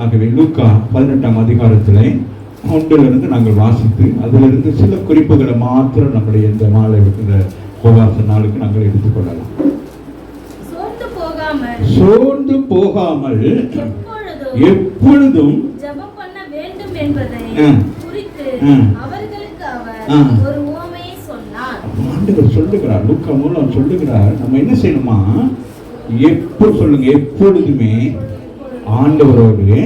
ஆகவே லூக்கா 18ஆம் அதிகாரத்திலே 1 நாங்கள் வாசித்து அதிலிருந்து சில குறிப்புகளை மாத்திரம் நம்முடைய இந்த மாலை உபவாச நாளுக்கு நாங்கள் எடுத்துக்கொள்ளலாம். சோர்ந்து போகாமல் எப்பொழுதும் ஜெபம் பண்ண வேண்டும் என்பதை குறித்து அவர்களுக்கு அவர் ஒரு உவமையை சொன்னார். ஆண்டவர் சொல்லுகிறார், லூக்கா மூலம் சொல்லுகிறார், நம்ம என்ன செய்யணுமா? சொல்லுங்க, எப்பொழுதுமே ஆண்டவரோடு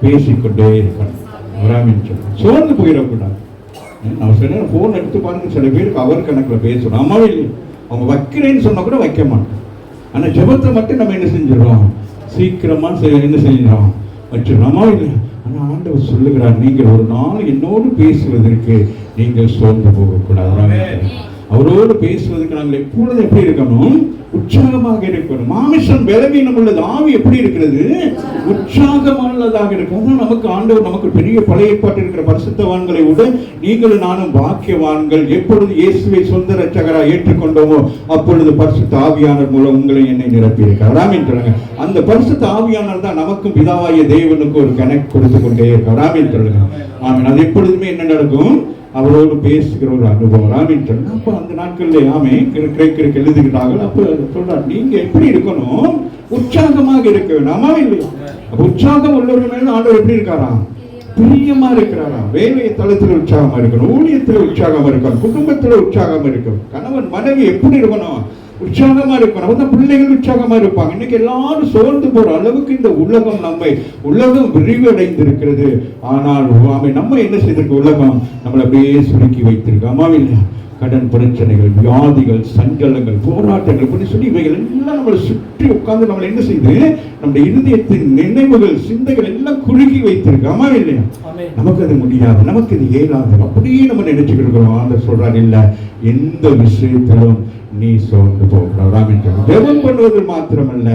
பேசிக்கொண்டே இருக்கணும். சோர்ந்து போயிடக்கூடாது. நான் சொன்ன போன் எடுத்து பாருங்க, சில பேருக்கு அவர் கணக்கில் பேசணும். அம்மாவே இல்லை, அவங்க வைக்கிறேன்னு சொன்னா கூட வைக்க மாட்டோம். ஆனா ஜெபத்தை மட்டும் நம்ம என்ன செஞ்சிடறோம்? சீக்கிரமா என்ன செஞ்சிடறோம்? வச்சிடறோம். அம்மாவே இல்லை. ஆனா ஆண்டவர் சொல்லுகிறார், நீங்கள் ஒரு நாள் என்னோடு பேசுவதற்கு நீங்கள் சோர்ந்து போகக்கூடாது. அவரோடு பேசுவதற்கு நாங்கள் எப்பொழுதும் எப்படி இருக்கணும்? உற்சாகமாக இருக்கணும். மாமிசம் பலவீனம் உள்ளது, ஆவி எப்படி இருக்கிறது? உற்சாகமானதாக இருக்கு. அதான் நமக்கு ஆண்டவர் நமக்கு பெரிய பழைய ஏற்பாட்டில் இருக்கிற பரிசுத்தவான்களை விட நீங்களும் நானும் பாக்கியவான்கள். எப்பொழுது இயேசுவை சொந்த ரட்சகராக ஏற்றுக்கொண்டோமோ அப்பொழுது பரிசுத்த ஆவியானவர் மூலம் உங்களை என்னை நிரப்பி இருக்கிறார். ஆமீன் சொல்லுங்க. அந்த பரிசுத்த ஆவியானவர் தான் நமக்கும் பிதாவாகிய தேவனுக்கு ஒரு கனெக்ட் கொடுத்து கொண்டே இருக்கிறார். ஆமீன் சொல்லுங்க. ஆமீன். அது எப்பொழுதுமே என்ன நடக்கும்? அவரோடு பேசுகிற ஒரு அனுபவம். ஆமீன் சொல்லுங்க. அப்ப அந்த நாட்களில் கிரேக்கருக்கு எழுதுகிறார்கள். அப்ப சொல்றார், நீங்க எப்படி இருக்கணும்? உற்சாகமாக இருக்க வேண்டும். ஆமா இல்லையா? உற்சாகம் உள்ளவர்கள் மேல ஆண்டவர் எப்படி இருக்காராம்? பிரியமா இருக்கிறாராம். வேலை தளத்தில் உற்சாகமா இருக்கணும், ஊழியத்தில் உற்சாகமா இருக்கணும், குடும்பத்துல உற்சாகமா இருக்கணும், கணவன் மனைவி எப்படி இருக்கணும்? உற்சாகமா இருக்கணும். அப்பதான் பிள்ளைகள் உற்சாகமா இருப்பாங்க. இன்னைக்கு எல்லாரும் சோர்ந்து போற அளவுக்கு இந்த உலகம் விரிவடைந்திருக்கிறது. ஆனால் நம்ம என்ன செய்திருக்கு? உலகம் நம்மளை அப்படியே சுருக்கி வைத்திருக்கு. அம்மாவே இல்லையா? கடன் பிரச்சனைகள், வியாதிகள், சஞ்சலங்கள், போராட்டங்கள் இப்படி சொல்லி இவைகள் எல்லாம் நம்மளை சுற்றி உட்கார்ந்து நம்மளை என்ன செய்து நம்முடைய இருதயத்தின் நினைவுகள், சிந்தைகள் எல்லாம் குறுகி வைத்திருக்கு. அம்மா இல்லையா? நமக்கு அது முடியாது, நமக்கு இது இயலாது, அப்படியே நம்ம நினைச்சுக்கிட்டு இருக்கிறோம். ஆண்டவர் சொல்றாரு, இல்ல, எந்த விஷயத்திலும் நீ சோர்ந்து போகிறார். ஜெபம் பண்ணுவது மாத்திரமல்ல,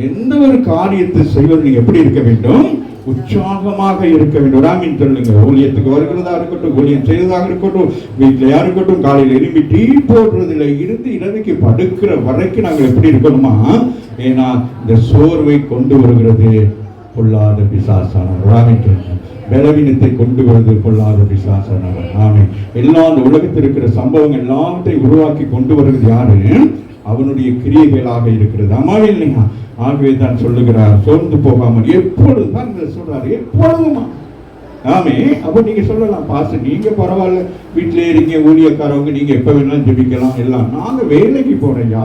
எந்த ஒரு காரியத்தை செய்வது நீங்க எப்படி இருக்க வேண்டும்? உற்சாகமாக இருக்க வேண்டும். ராமின் சொல்லுங்க. ஊழியத்துக்கு வருகிறதா இருக்கட்டும், ஊழியம் செய்வதாக இருக்கட்டும், வீட்டிலையா இருக்கட்டும், காலையில் எழுப்பி டீ போடுறதுல இருந்து இரவுக்கு படுக்கிற வரைக்கும் நாங்கள் எப்படி இருக்கணுமா? ஏன்னா இந்த சோர்வை கொண்டு வருகிறது பொல்லாத பிசாசானவர். ராமின் சொல்லுங்க. பலவீனத்தை கொண்டு வருவது பொல்லாத பிசாசானவர். ஆமென். எல்லா அந்த உலகத்தில் இருக்கிற சம்பவங்கள் எல்லாத்தையும் உருவாக்கி கொண்டு வருகிறது யாரு? அவனுடைய கிரியைகளாக இருக்கிறது. அம்மாவே இல்லையா? ஆகவே தான் சொல்லுகிறார், சோர்ந்து போகாமல் எப்பொழுதுதான் சொல்றாரு, எப்பொழுதுமா. ஆமே. அப்ப நீங்க சொல்லலாம், பாச நீங்க பரவாயில்ல, வீட்டிலே இருக்கீங்க, ஊழியக்காரவங்க, நீங்க எப்ப வேணாலும் ஜெபிக்கலாம். எல்லாம் நாங்க வேலைக்கு போறையா,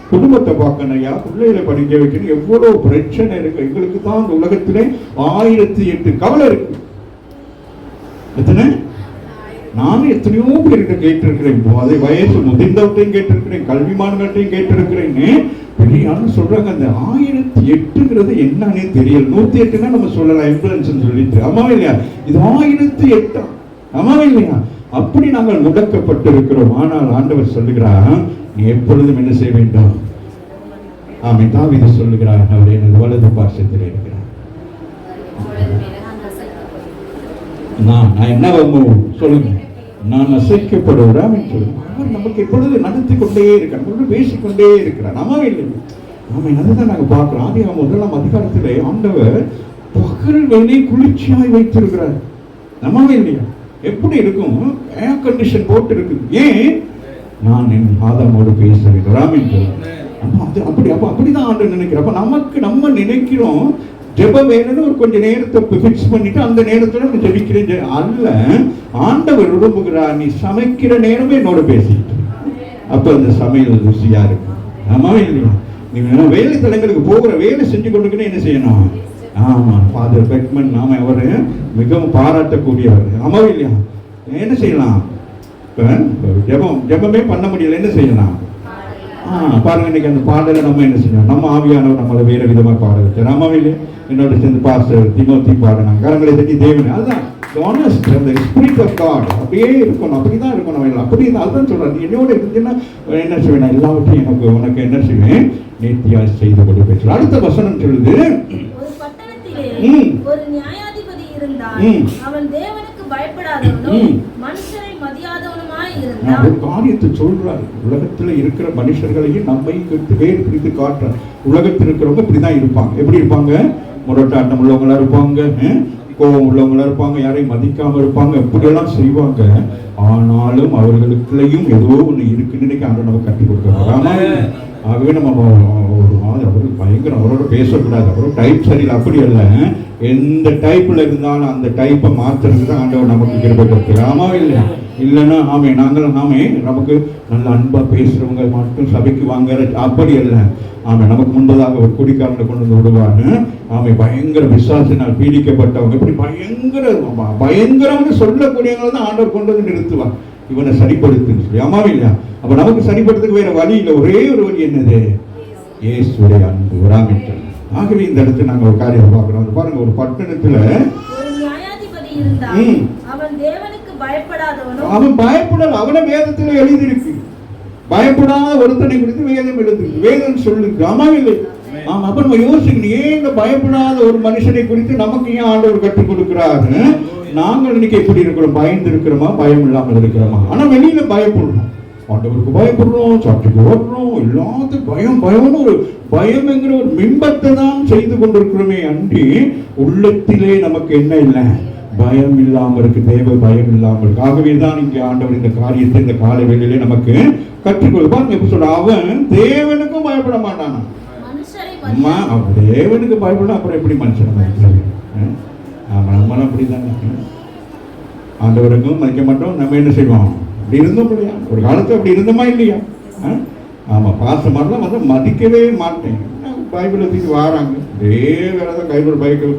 குடும்பத்தை பார்க்கணையா, பிள்ளைகளை படிக்க வைக்கணும், எவ்வளவு பிரச்சனை இருக்கு. எங்களுக்கு தான் இந்த உலகத்திலே 1008 கவலை இருக்கு. எத்தனை? நானும் எத்தனையோ பேர்கிட்ட கேட்டிருக்கிறேன். அதை வயசு முதிர்ந்தவற்றையும் கேட்டிருக்கிறேன், கல்விமான்கள்ட்டையும் கேட்டிருக்கிறேன். பெரியான்னு சொல்றாங்க, அந்த 1008ங்கிறது என்னன்னே தெரியல. 108னா நம்ம சொல்லலாம், இன்ஃபுளுன்ஸ் சொல்லிட்டு. அம்மாவே இல்லையா? இது 1008. அம்மாவே இல்லையா? அப்படி நாங்கள் முடக்கப்பட்டு இருக்கிறோம். ஆனால் ஆண்டவர் சொல்லுகிறார், நீ எப்பொழுதும் என்ன செய்ய வேண்டும்? ஆமென். தாவீது சொல்லுகிறார், அவர் எனது வலது பார்சத்தில் இருக்கிறார். நான் என்ன சொல்லுங்க, நான் அசைக்கப்படுகிறேன். அவர் நமக்கு எப்பொழுது நடத்தி கொண்டே இருக்கிறார், பேசிக்கொண்டே இருக்கிறார். அம்மாவே இல்லை. ஆமாம். அதுதான் நாங்கள் பார்க்கிறோம். ஆதியாகமம் 1ஆம் அதிகாரத்திலே ஆண்டவர் பகல் வேலை குளிர்ச்சியாய் வைத்திருக்கிறார். அம்மாவே இல்லையா? எப்படி இருக்கும்? ஏர் கண்டிஷன் போட்டு இருக்கு. ஏன்? நான் என் ஆதாமோடு பேச வேண்டும். ராமின் அப்படிதான் ஆண்டு நினைக்கிறேன். அப்ப நமக்கு நம்ம நினைக்கிறோம் ஜெபம் வேணும்னு ஒரு கொஞ்சம் நேரத்தை ஃபிக்ஸ் பண்ணிட்டு அந்த நேரத்துல நான் ஜெபிக்கிறேன் அல்ல. ஆண்டவர் விரும்புகிறார், நீ சமைக்கிற நேரமே என்னோட பேசிட்டு, அப்ப அந்த சமையல் ருசியா இருக்கு. ஆமாவே இல்லையா? நீங்க வேலை தலங்களுக்கு போகிற வேலை செஞ்சு கொண்டுக்குன்னு என்ன செய்யணும்? ஆமா, ஃபாதர் பெக்மன் நாம அவரு மிகவும் பாராட்டக்கூடியவர். ஆமாவே இல்லையா? என்ன செய்யலாம்? ஜெபமே பண்ண முடியல, என்ன செய்யலாம்? பாருங்க, இன்னைக்கு அந்த பாடலை நம்ம என்ன செய்யணும்? நம்ம ஆவியானவர் நம்மளை வேற விதமா பாட வச்சார். ஆமாவே இல்லையா? என்னோட சேர்ந்து பாஸ்டர் திமோத்தி பாடினாங்க, கரங்களை தட்டி தேவன். அதுதான் ஸ்பிரிட் ஆஃப் காட் அப்படியே இருக்கணும். அப்படிதான் இருக்கணும். அப்படிதான் அதுதான் சொல்றாரு, என்னோட இருந்துச்சுன்னா என்ன செய்வேன்? எல்லாவற்றையும் உனக்கு என்ன செய்வேன்? நேர்த்தியா செய்து கொடுப்பேன். அடுத்த வசனம் சொல்லுது, ஒரு நியாயாதிபதி இருந்தான், அவன் தேவனுக்கு பயப்படாதவனும் மனுஷரை மதியாதவனுமாய் இருந்தான். ஒரு காரியத்தை சொல்றாரு, உலகத்துல இருக்கிற மனுஷர்களையும் நம்மை வேறு பிரித்து காட்டுறார். உலகத்தில் இருக்கிறவங்க இப்படிதான் இருப்பாங்க. எப்படி இருப்பாங்க? முரட்டாட்டம் உள்ளவங்களா இருப்பாங்க, கோபம் உள்ளவங்களா இருப்பாங்க, யாரையும் மதிக்காம இருப்பாங்க, இப்படியெல்லாம் செய்வாங்க. ஆனாலும் அவர்களுக்குள்ளேயும் ஏதோ ஒண்ணு இருக்குன்னு இன்னைக்கு ஆண்டவர் நமக்கு கற்றுக் கொடுக்கிறார். ஆகவே நம்ம ஒரு மாதிரி அவருக்கு பயங்கரம், அவரோட பேசக்கூடாது, அவரோட டைப் சரியில்லை, அப்படி அல்ல. எந்த டைப்ல இருந்தாலும் அந்த டைப்பை மாத்துறதுக்கு தான் ஆண்டவர் நமக்கு கிருபை கொடுக்கிறார். ஆமா இல்லையா? இல்லைன்னா நமக்கு நல்ல அன்பா பேசுறவங்க மட்டும் சபைக்கு வாங்குற அப்படி அல்ல. நமக்கு முன்பதாக ஒரு குடிக்காரனை கொண்டு வந்து விடுவாங்க. பயங்கர விசுவாசினால் பீடிக்கப்பட்டவங்க, இப்படி பயங்கரம்னு சொல்லக்கூடியவங்களை தான் ஆண்டவர் கொண்டு வந்து நிறுத்துவார். இவனை சரிப்படுத்துன்னு சொல்லி. ஆமா இல்லையா? அப்ப நமக்கு சரிப்படுத்துக்கு வேற வழி இல்லை. ஒரே ஒரு வழி என்னது? இயேசுவுடைய அன்பு. வராமிட்டல். ஆகவே இந்த இடத்துல நாங்க ஒரு காரியம் பார்க்கிறோம். பாருங்க, ஒரு பட்டணத்துல ஒரு நியாயாதிபதி இருந்தான். அவன் தேவனுக்கு பயப்படாதவனும். அவன் பயப்படல. அவன வேதத்துல எழுதியிருக்கு. பயப்படாத ஒருத்தனை குறித்து வேதம் எழுதிருக்கு. வேதம் சொல்லுது. ஆமா இல்லை? அப்ப நம்ம யோசிக்கணும், ஏன் பயப்படாத ஒரு மனுஷனை குறித்து நமக்கு ஏன் ஆண்டவர் கற்றுக் கொடுக்கிறாரு? நாங்கள் இன்னைக்கு எப்படி இருக்கிறோம்? பயந்து இருக்கிறோமா? பயம் இல்லாமல் இருக்கிறோமா? ஆனா வெளியில பயப்படுறோம், ஆண்டவருக்கு பயப்படுறோம், சாட்சிக்கு ஓடுறோம், எல்லாத்துக்கும் பயம்னு ஒரு பயம்ங்கிற ஒரு பிம்பத்தை தான் செய்து கொண்டிருக்கிறோமே அன்றி உள்ளத்திலே நமக்கு என்ன இல்லை? பயம் இல்லாமல் இருக்கு. தேவ பயம் இல்லாமல் இருக்கு. ஆகவே தான் இங்கே ஆண்டவர் இந்த காரியத்தை இந்த காலை வேளையிலே நமக்கு கற்றுக் கொடுப்பார். எப்படி சொல்ற? அவன் தேவனுக்கும் பயப்பட மாட்டானா? தேவனுக்கு பயப்பட அப்புறம் எப்படி மனுஷன்? நம்மளும் அப்படிதான். ஆண்டவருக்கும் மதிக்க மாட்டோம். நம்ம என்ன செய்வோம்? அப்படி இருந்தோம் இல்லையா? ஒரு காலத்துல அப்படி இருந்தோமா இல்லையா? பாசமாரெல்லாம் வந்து மதிக்கவே மாட்டேன். பைபிளை தூக்கி வாராங்க, இதே வேலைதான்.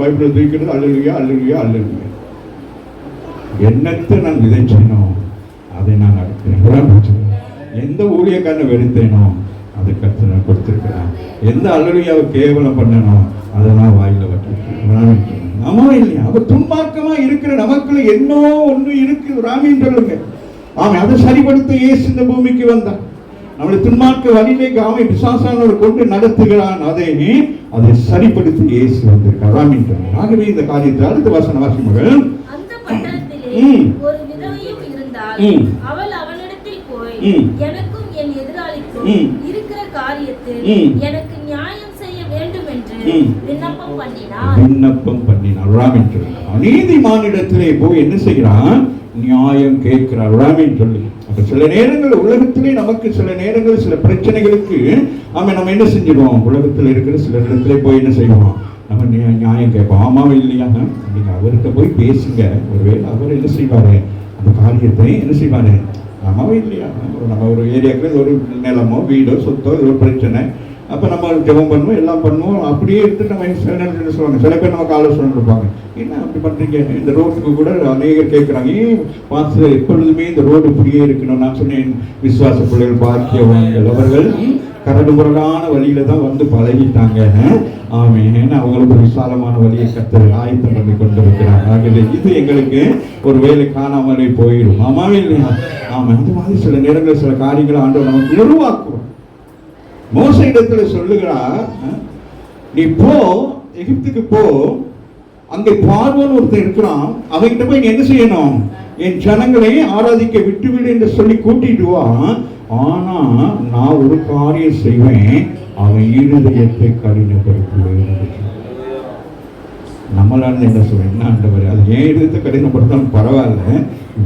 பைபிளை தூக்கிறது அல்லேலூயா அல்லேலூயா அல்லேலூயா. என்னத்தை நான் விதைச்சேனோ அதை நான் அறுக்கிறேன். எந்த ஊழியக்காரனை வெறுத்தேனோ அதை கற்று நான் கொடுத்திருக்கிறேன். எந்த அல்லேலூயாவை கேவலம் பண்ணனோ அதை நான் வாயில வச்சிருக்கேன். ஆமா இல்லையா? அப்ப துன்மார்க்கமா இருக்கிற நமக்குள்ள என்னோ ஒன்று இருக்கு. ராமின்னு சொல்லுங்க. அதை சரிப்படுத்த இயேசு இந்த பூமிக்கு வந்தான். நம்மளை துன்மார்க்க வழியிலே பிசாசானவர் கொண்டு நடத்துகிறான். அதை சரிப்படுத்தி இயேசு வந்திருக்கார். ராமின்னு சொல்லுங்க. ஆகவே இந்த காரியத்தில் அடுத்த வசன வாசிமகள், ஒரு விதவையும் இருந்தால் அவள் அவனிடத்தில் போய் எனக்கும் என் எதிராளிக்கும் இருக்கிற காரியத்தில் எனக்கு நியாயம் செய்ய வேண்டும் என்று விண்ணப்பம் பண்ணினார். ராமின் சொல்லி நீதிமானிடத்திலே போய் என்ன செய்கிறான்? நியாயம் கேட்கிறார். ராமின் சொல்லி. அப்ப சில நேரங்கள் உலகத்திலே நமக்கு சில நேரங்கள் சில பிரச்சனைகளுக்கு நம்ம என்ன செஞ்சிடுவோம்? உலகத்தில் இருக்கிற சில இடத்துல போய் என்ன செய்வோம்? நம்ம நியாயம் கேட்போம். ஆமாவா இல்லையா? நீங்க அவர்கிட்ட போய் பேசுங்க. ஒருவேளை அவர் என்ன செய்வாரு? அந்த காரியத்தை என்ன செய்வாரு? ஆமாவா இல்லையா? நம்ம ஒரு ஏரியாவுக்கு ஒரு நிலமோ வீடோ சொத்தோ ஒரு பிரச்சனை, அப்ப நம்ம ஜெபம் பண்ணுவோம், எல்லாம் பண்ணுவோம். அப்படியே எடுத்துட்டு நம்ம சில நேரத்தில் சொல்லுவாங்க. சில பேர் நமக்கு ஆலோசனை கொடுப்பாங்க, என்ன அப்படி பண்றீங்க? இந்த ரோட்டுக்கு கூட அநேகர் கேட்கிறாங்க, ஏன் பாஸ்டர் எப்பொழுதுமே இந்த ரோடு இப்படியே இருக்கணும்? நான் சொன்னேன், விசுவாச பிள்ளைகள் பாக்கியவான்கள், அவர்கள் கரடு முரடான வழியில தான் வந்து பழகிட்டாங்க. அவங்களுக்கு ஒரு விசாலமான வழியை கர்த்தர் ஆயத்தம் பண்ணி கொண்டிருக்கிறாங்க. ஆகவே இது எங்களுக்கு ஒரு வேலை காணாமலே போயிடும். ஆமாவே இல்லையா? அந்த மாதிரி சில நேரங்களில் சில காரியங்களை ஆண்டவர் நமக்கு உருவாக்குறோம். மோசே இடத்துல சொல்லுகிறார், நீ போ, எகிப்துக்கு போ, அங்கே பார்வோன் ஒருத்தர் இருக்கிறான், அவன்கிட்ட போய் நீ என்ன செய்யணும்? என் ஜனங்களை ஆராதிக்க விட்டுவிடு என்று சொல்லி கூட்டிட்டு வா. ஆனா நான் ஒரு காரியம் செய்வேன், அவன் இருதயத்தை கடினப்படுத்துவேன். நம்மளால என்ன சொல்றேன்? என்ன ஆண்டவர், அது ஏன் இருதயத்தை கடினப்படுத்தாலும் பரவாயில்ல,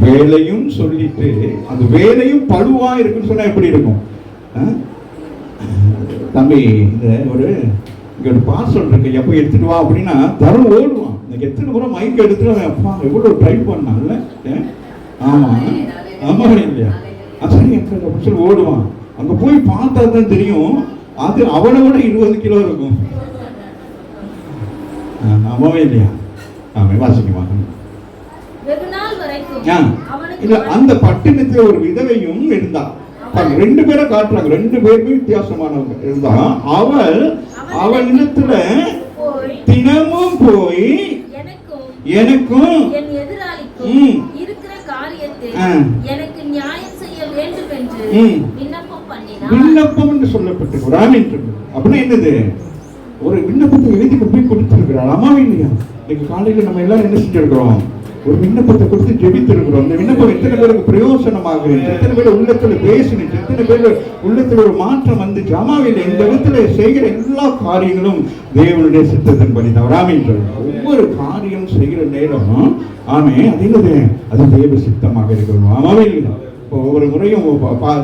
வேலையும் சொல்லிட்டு அந்த வேலையும் பழுவா இருக்குன்னு சொன்னா எப்படி இருக்கும்? தம்பி, இந்த ஒரு இங்க ஒரு பார்சல் இருக்கு, எப்போ எடுத்துட்டு வா அப்படின்னா தரம் ஓடுவான். எனக்கு எத்தனை முறை மைக் எடுத்துட்டு அப்பா எவ்வளவு ட்ரை பண்ணான்ல. ஆமா இல்லையா? சரி அப்படின்னு சொல்லி ஓடுவான். அங்க போய் பார்த்தா தான் தெரியும், அது அவனை விட 20 கிலோ இருக்கும். ஆமாவே இல்லையா? வாசிக்குமா? இல்ல, அந்த பட்டினத்துல ஒரு விதவையும் இருந்தா. ரெண்டு பேரை காட்டுறாங்க, ரெண்டு பேருமே வித்தியாசமானவங்க இருந்தா. அவள் இடத்துல தினமும் போய் எனக்கும் விண்ணப்பம் என்று சொல்லப்பட்டிருக்கிறான். அப்படின்னா என்னது? ஒரு விண்ணப்பத்தை எழுதி போய் கொடுத்திருக்கிறாள். அம்மா இல்லையா? இன்னைக்கு காலையில நம்ம எல்லாரும் என்ன செஞ்சிருக்கிறோம்? ஒரு விண்ணப்பத்தை கொடுத்து ஜெபித்திருக்கிறோம். இந்த விண்ணப்பம் எத்தனை பேருக்கு பிரயோசனமாக இருந்துச்சு, எத்தனை பேர் உள்ளத்துல பேசினுச்சு, எத்தனை பேர் உள்ளத்துல ஒரு மாற்றம் வந்து ஜமாவில் இந்த இடத்துல செய்கிற எல்லா காரியங்களும் தேவனுடைய சித்தத்தின்படி தான். ஆமென். ஒவ்வொரு காரியம் செய்கிற நேரம் ஆமே அது என்னது, அது தேவ சித்தமாக இருக்கணும். ஆமாவே இல்லை. ஒவ்வொரு முறையும்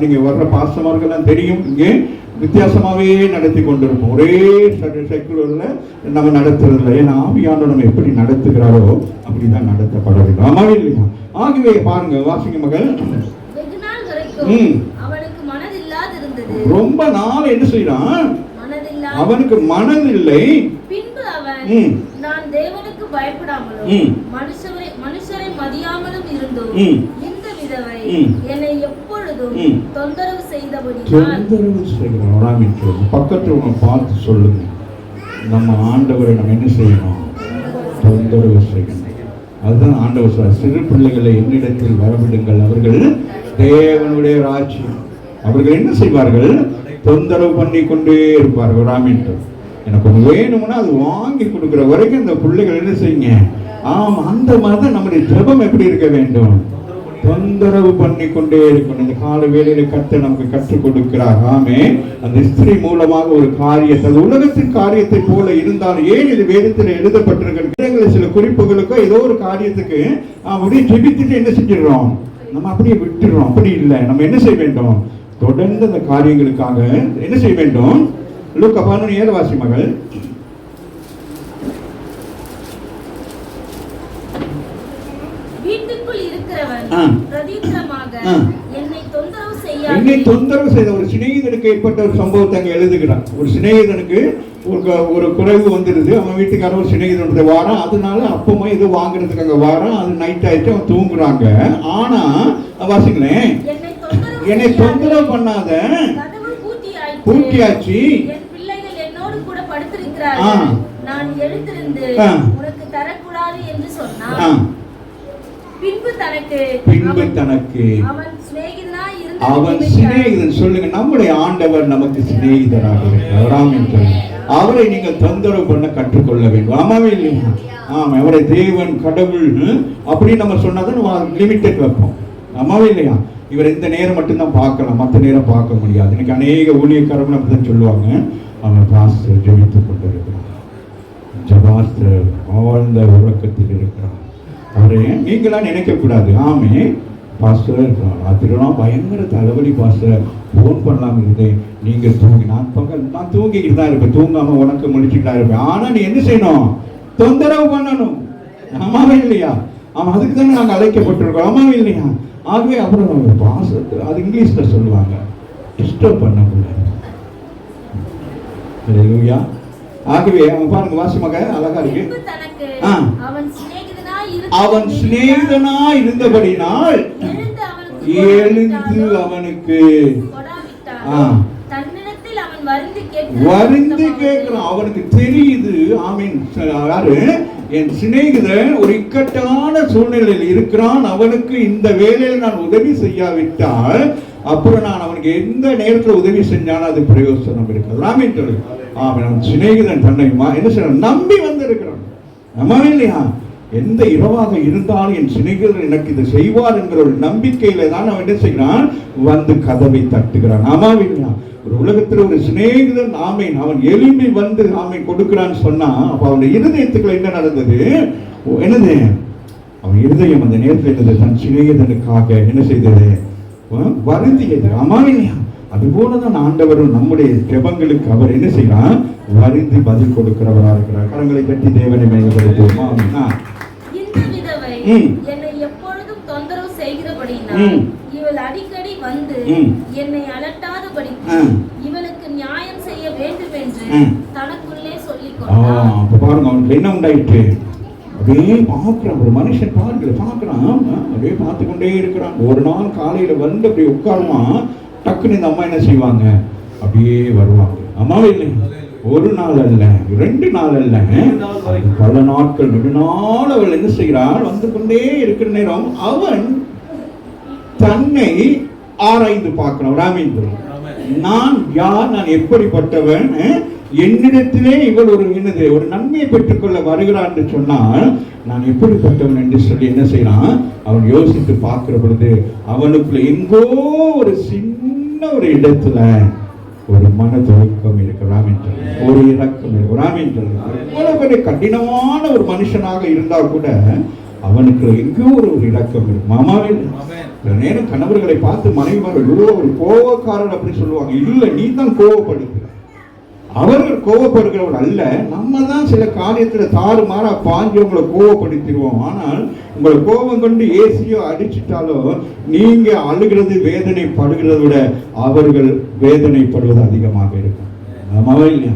நீங்க வர்ற பாசமார்கள்லாம் தெரியும், இங்கே வித்தியாசமாவே நடத்தி கொண்டிருப்போம். ஒரே செக்குலர்ல நம்ம நடத்துறதில்லை. ஏன்னா ஆவியானவர் நம்ம எப்படி நடத்துகிறாரோ அப்படிதான் நடத்தப்பட வேண்டும். ஆமாவே இல்லையா? ஆகவே பாருங்க, வாசிங்க மகள். ரொம்ப நாள் என்ன செய்யறான், அவனுக்கு மனதில்லை. பின்பு அவன் நான் தேவனுக்கு பயப்படாமலும் மனுஷரை மதியாமலும் இருந்தோம். இந்த விதவை என்னை எப்பொழுதும் தொந்தரவு செய்தபடியால் பக்கத்துல பார்த்து சொல்லுங்க, நம்ம ஆண்டவரை நம்ம என்ன செய்யணும், தொந்தரவு செய்யணும். அதுதான் ஆண்டவர் சொல்றார், சிறு பிள்ளைகளை என்னிடத்தில் வரவிடுங்கள், அவர்கள் தேவனுடைய ராஜ்யம். அவர்கள் என்ன செய்வார்கள், தொந்தரவு பண்ணி கொண்டே இருப்பார்கள். ராமின் எனக்கு ஒன்று வேணும்னா அது வாங்கி கொடுக்குற வரைக்கும் இந்த பிள்ளைகள் என்ன செய்யுங்க. ஆமா, அந்த மாதிரிதான் நம்முடைய ஜெபம் எப்படி இருக்க வேண்டும், தொந்தரவு பண்ணி கொண்டே இருக்கணும். இந்த கால வேளையில கர்த்தர் நமக்கு கற்றுக் கொடுக்கிறார். ஆமே, அந்த ஸ்திரீ மூலமாக ஒரு காரியத்தை, அது உலகத்தின் காரியத்தை போல இருந்தாலும், ஏன் இது வேதத்தில் எழுதப்பட்டிருக்கிற சில குறிப்புகளுக்கோ ஏதோ ஒரு காரியத்துக்கு அப்படியே ஜெபித்துட்டு என்ன செஞ்சிடறோம், நம்ம அப்படியே விட்டுறோம். அப்படி இல்லை, நம்ம என்ன செய்ய வேண்டும், தொடர்ந்து அந்த காரியங்களுக்காக என்ன செய்ய வேண்டும். லூக்கா 11:7 வாசி மகள். வீட்டுக்குள் இருக்கிறவன் பிரதித்திரமாக என்னை தொந்தரவு செய்த ஒரு சிநேகிதனுக்கு ஏற்பட்ட ஒரு சம்பவத்தை அங்க எழுதுகிறான். ஒரு சிநேகிதனுக்கு ஒரு குறைவு வந்துடுது. அவன் வீட்டுக்கார ஒரு சிநேகிதனுடைய வாரம், அதனால அப்பமா இது வாங்குறதுக்கு அங்க வாரம். அது நைட் ஆயிடுச்சு, அவன் தூங்குறாங்க. ஆனா வாசிங்களேன், என்னை தொந்தரவு பண்ணாத, பூட்டியாச்சு, பிள்ளைகள் என்னோடு கூட படுத்திருக்கிறார்கள், நான் எழுந்திருந்து உனக்கு தரக்கூடாது என்று சொன்னான். பின்பு தனக்கு அவன் சிநேகிதன். சொல்லுங்க, நம்முடைய ஆண்டவர் நமக்கு சிநேகிதராக இருக்கிறார். அவரை நீங்கள் தொந்தரவு பண்ண கற்றுக்கொள்ள வேண்டும். ஆமாவே இல்லையா? ஆமா, அவரை தேவன் கடவுள் அப்படின்னு நம்ம சொன்னாதான் லிமிட்டட் வைப்போம். ஆமாவே இல்லையா? இவர் இந்த நேரம் மட்டும்தான் பார்க்கலாம், மற்ற நேரம் பார்க்க முடியாது. இன்னைக்கு அநேக ஊழியக்காரர்கள் அப்படிதான் சொல்லுவாங்க, அவன் பாஸ்டர் ஜெபித்துக் கொண்டிருக்கிறார், ஜபாஸ்டர் ஆழ்ந்த உறக்கத்தில் இருக்கிறார். அவரே நீங்களா நினைக்க கூடாது. ஆமே, பாஸ்டர் ராத்திரிலாம் பயங்கர தலைவலி பாஸ்டர், போன் பண்ணலாம் இருந்தேன், நீங்க தூங்கி நான் தூங்கிக்கிட்டு தான் இருப்பேன், தூங்காம உனக்கு முடிச்சுட்டு தான் இருப்பேன். ஆனா நீ என்ன செய்யணும், தொந்தரவு பண்ணணும். ஆமாவே இல்லையா? ஆமா, அதுக்கு தானே நாங்கள் அழைக்கப்பட்டிருக்கோம். ஆமாவே இல்லையா? ஆகவே அப்புறம் பாஸ்டர், அது இங்கிலீஷ்ல சொல்லுவாங்க, டிஸ்டர்ப் பண்ணக்கூடாது. ஆகவே அவன் பாருங்க, வாசிமாக அழகா இருக்கு. அவன் சிநேகிதனா இருந்தபடினால் எழுந்து அவனுக்கு வருந்தி கேட்கிறான். அவனுக்கு தெரியுது, ஆமீன், யாரு என் சிநேகிதன் ஒரு இக்கட்டான சூழ்நிலையில் இருக்கிறான், அவனுக்கு இந்த வேலையில் நான் உதவி செய்யாவிட்டால் அப்புறம் நான் அவனுக்கு எந்த நேரத்தில் உதவி செஞ்சாலும் அது பிரயோசனம் இருக்காது. ஆமீன் சொல்லு. அவன் சிநேகிதன் தன்னை என்ன செய்ய நம்பி வந்திருக்கிறான். நம்பவே இல்லையா? எந்த இரவாக இருந்தாலும் என் சிநேகிதர் எனக்கு இது செய்வார் என்கிற ஒரு நம்பிக்கையில தான் அவன் என்ன செய்கிறான், வந்து கதவை தட்டுகிறான். ஆமாவே இல்லையா? ஒரு உலகத்தில் ஒரு சிநேகிதன் ஆமீன் அவன் எழும்பி வந்து ஆமீன் கொடுக்கிறான்னு சொன்னா, அப்ப அவனுடைய இருதயத்துக்குள்ள என்ன நடந்தது, என்னது, அவன் இருதயம் அந்த நேரத்தில் இருந்தது, தன் சிநேகிதனுக்காக என்ன செய்தது, வருந்தியது. ஆமாவே இல்லையா? அதுபோலதான் ஆண்டவரும் நம்முடைய ஜெபங்களுக்கு அவர் என்ன செய்யறார், வருந்தி பதில் கொடுக்கிறவரா இருக்கிறார். கரங்களை கட்டி தேவனை மேம்படுத்துவோமா? என்னை எப்பொழுதும் தொந்தரவு செய்கிறபடினால் இவள் அடிக்கடி வந்து என்னை அலட்டாதபடி இவளுக்கு நியாயம் செய்ய வேண்டும் என்று தனக்குள்ளே சொல்லிக் கொண்டார். அப்ப பாருங்க, அவனுக்கு என்ன உண்டாயிற்று, அப்படியே பார்க்கிறான். ஒரு மனுஷன் பார்க்கிறான், அப்படியே பார்த்து கொண்டே இருக்கிறான். ஒரு நாள் காலையில வந்து அப்படி உட்காருமா, டக்குன்னு இந்த அம்மா என்ன செய்வாங்க, அப்படியே வருவாங்க. அம்மாவே இல்லை, ஒரு நாள் அல்ல, 2 நாள் அல்ல, பல நாட்கள், 2 நாள் அவள் என்ன செய்கிறாள், வந்து கொண்டே இருக்கிற நேரம் அவன் தன்னை ஆராய்ந்து பார்க்கிறான். ராமேந்திரன், நான் யார், நான் எப்படிப்பட்டவன், என்னிடத்திலே இவள் ஒரு நன்மையை பெற்றுக்கொள்ள வருகிறான் என்று சொன்னால் நான் எப்படிப்பட்டவன் என்று சொல்லி என்ன செய்யறான்? அவன் யோசித்து பார்க்கிற பொழுது அவனுக்குள்ள எங்கோ ஒரு சின்ன ஒரு இடத்துல ஒரு மனதுக்கம் இருக்கிறான் என்று, ஒரு இரக்கம் இருக்கிறான் என்று. எவ்வளவு பெரிய கடினமான ஒரு மனுஷனாக இருந்தால் கூட அவனுக்கு எங்கோ ஒரு இரக்கம் இருக்கும். மாமாவே நேரம் கணவர்களை பார்த்து மனைவிமார்கள் ஒரு கோபக்காரன் அப்படி சொல்லுவாங்க. இல்லை, நீ தான் கோபப்படுகிற. அவர்கள் கோபப்படுகிறவர்கள் அல்ல, நம்ம தான் சில காரியத்தில் தாறுமாறா பாஞ்சு உங்களை கோபப்படுத்திடுவோம். ஆனால் உங்களை கோபம் கொண்டு ஏசியோ அடிச்சிட்டாலோ நீங்க அழுகிறது வேதனைப்படுகிறத விட அவர்கள் வேதனைப்படுவது அதிகமாக இருக்கும். ஆமாவா இல்லையா?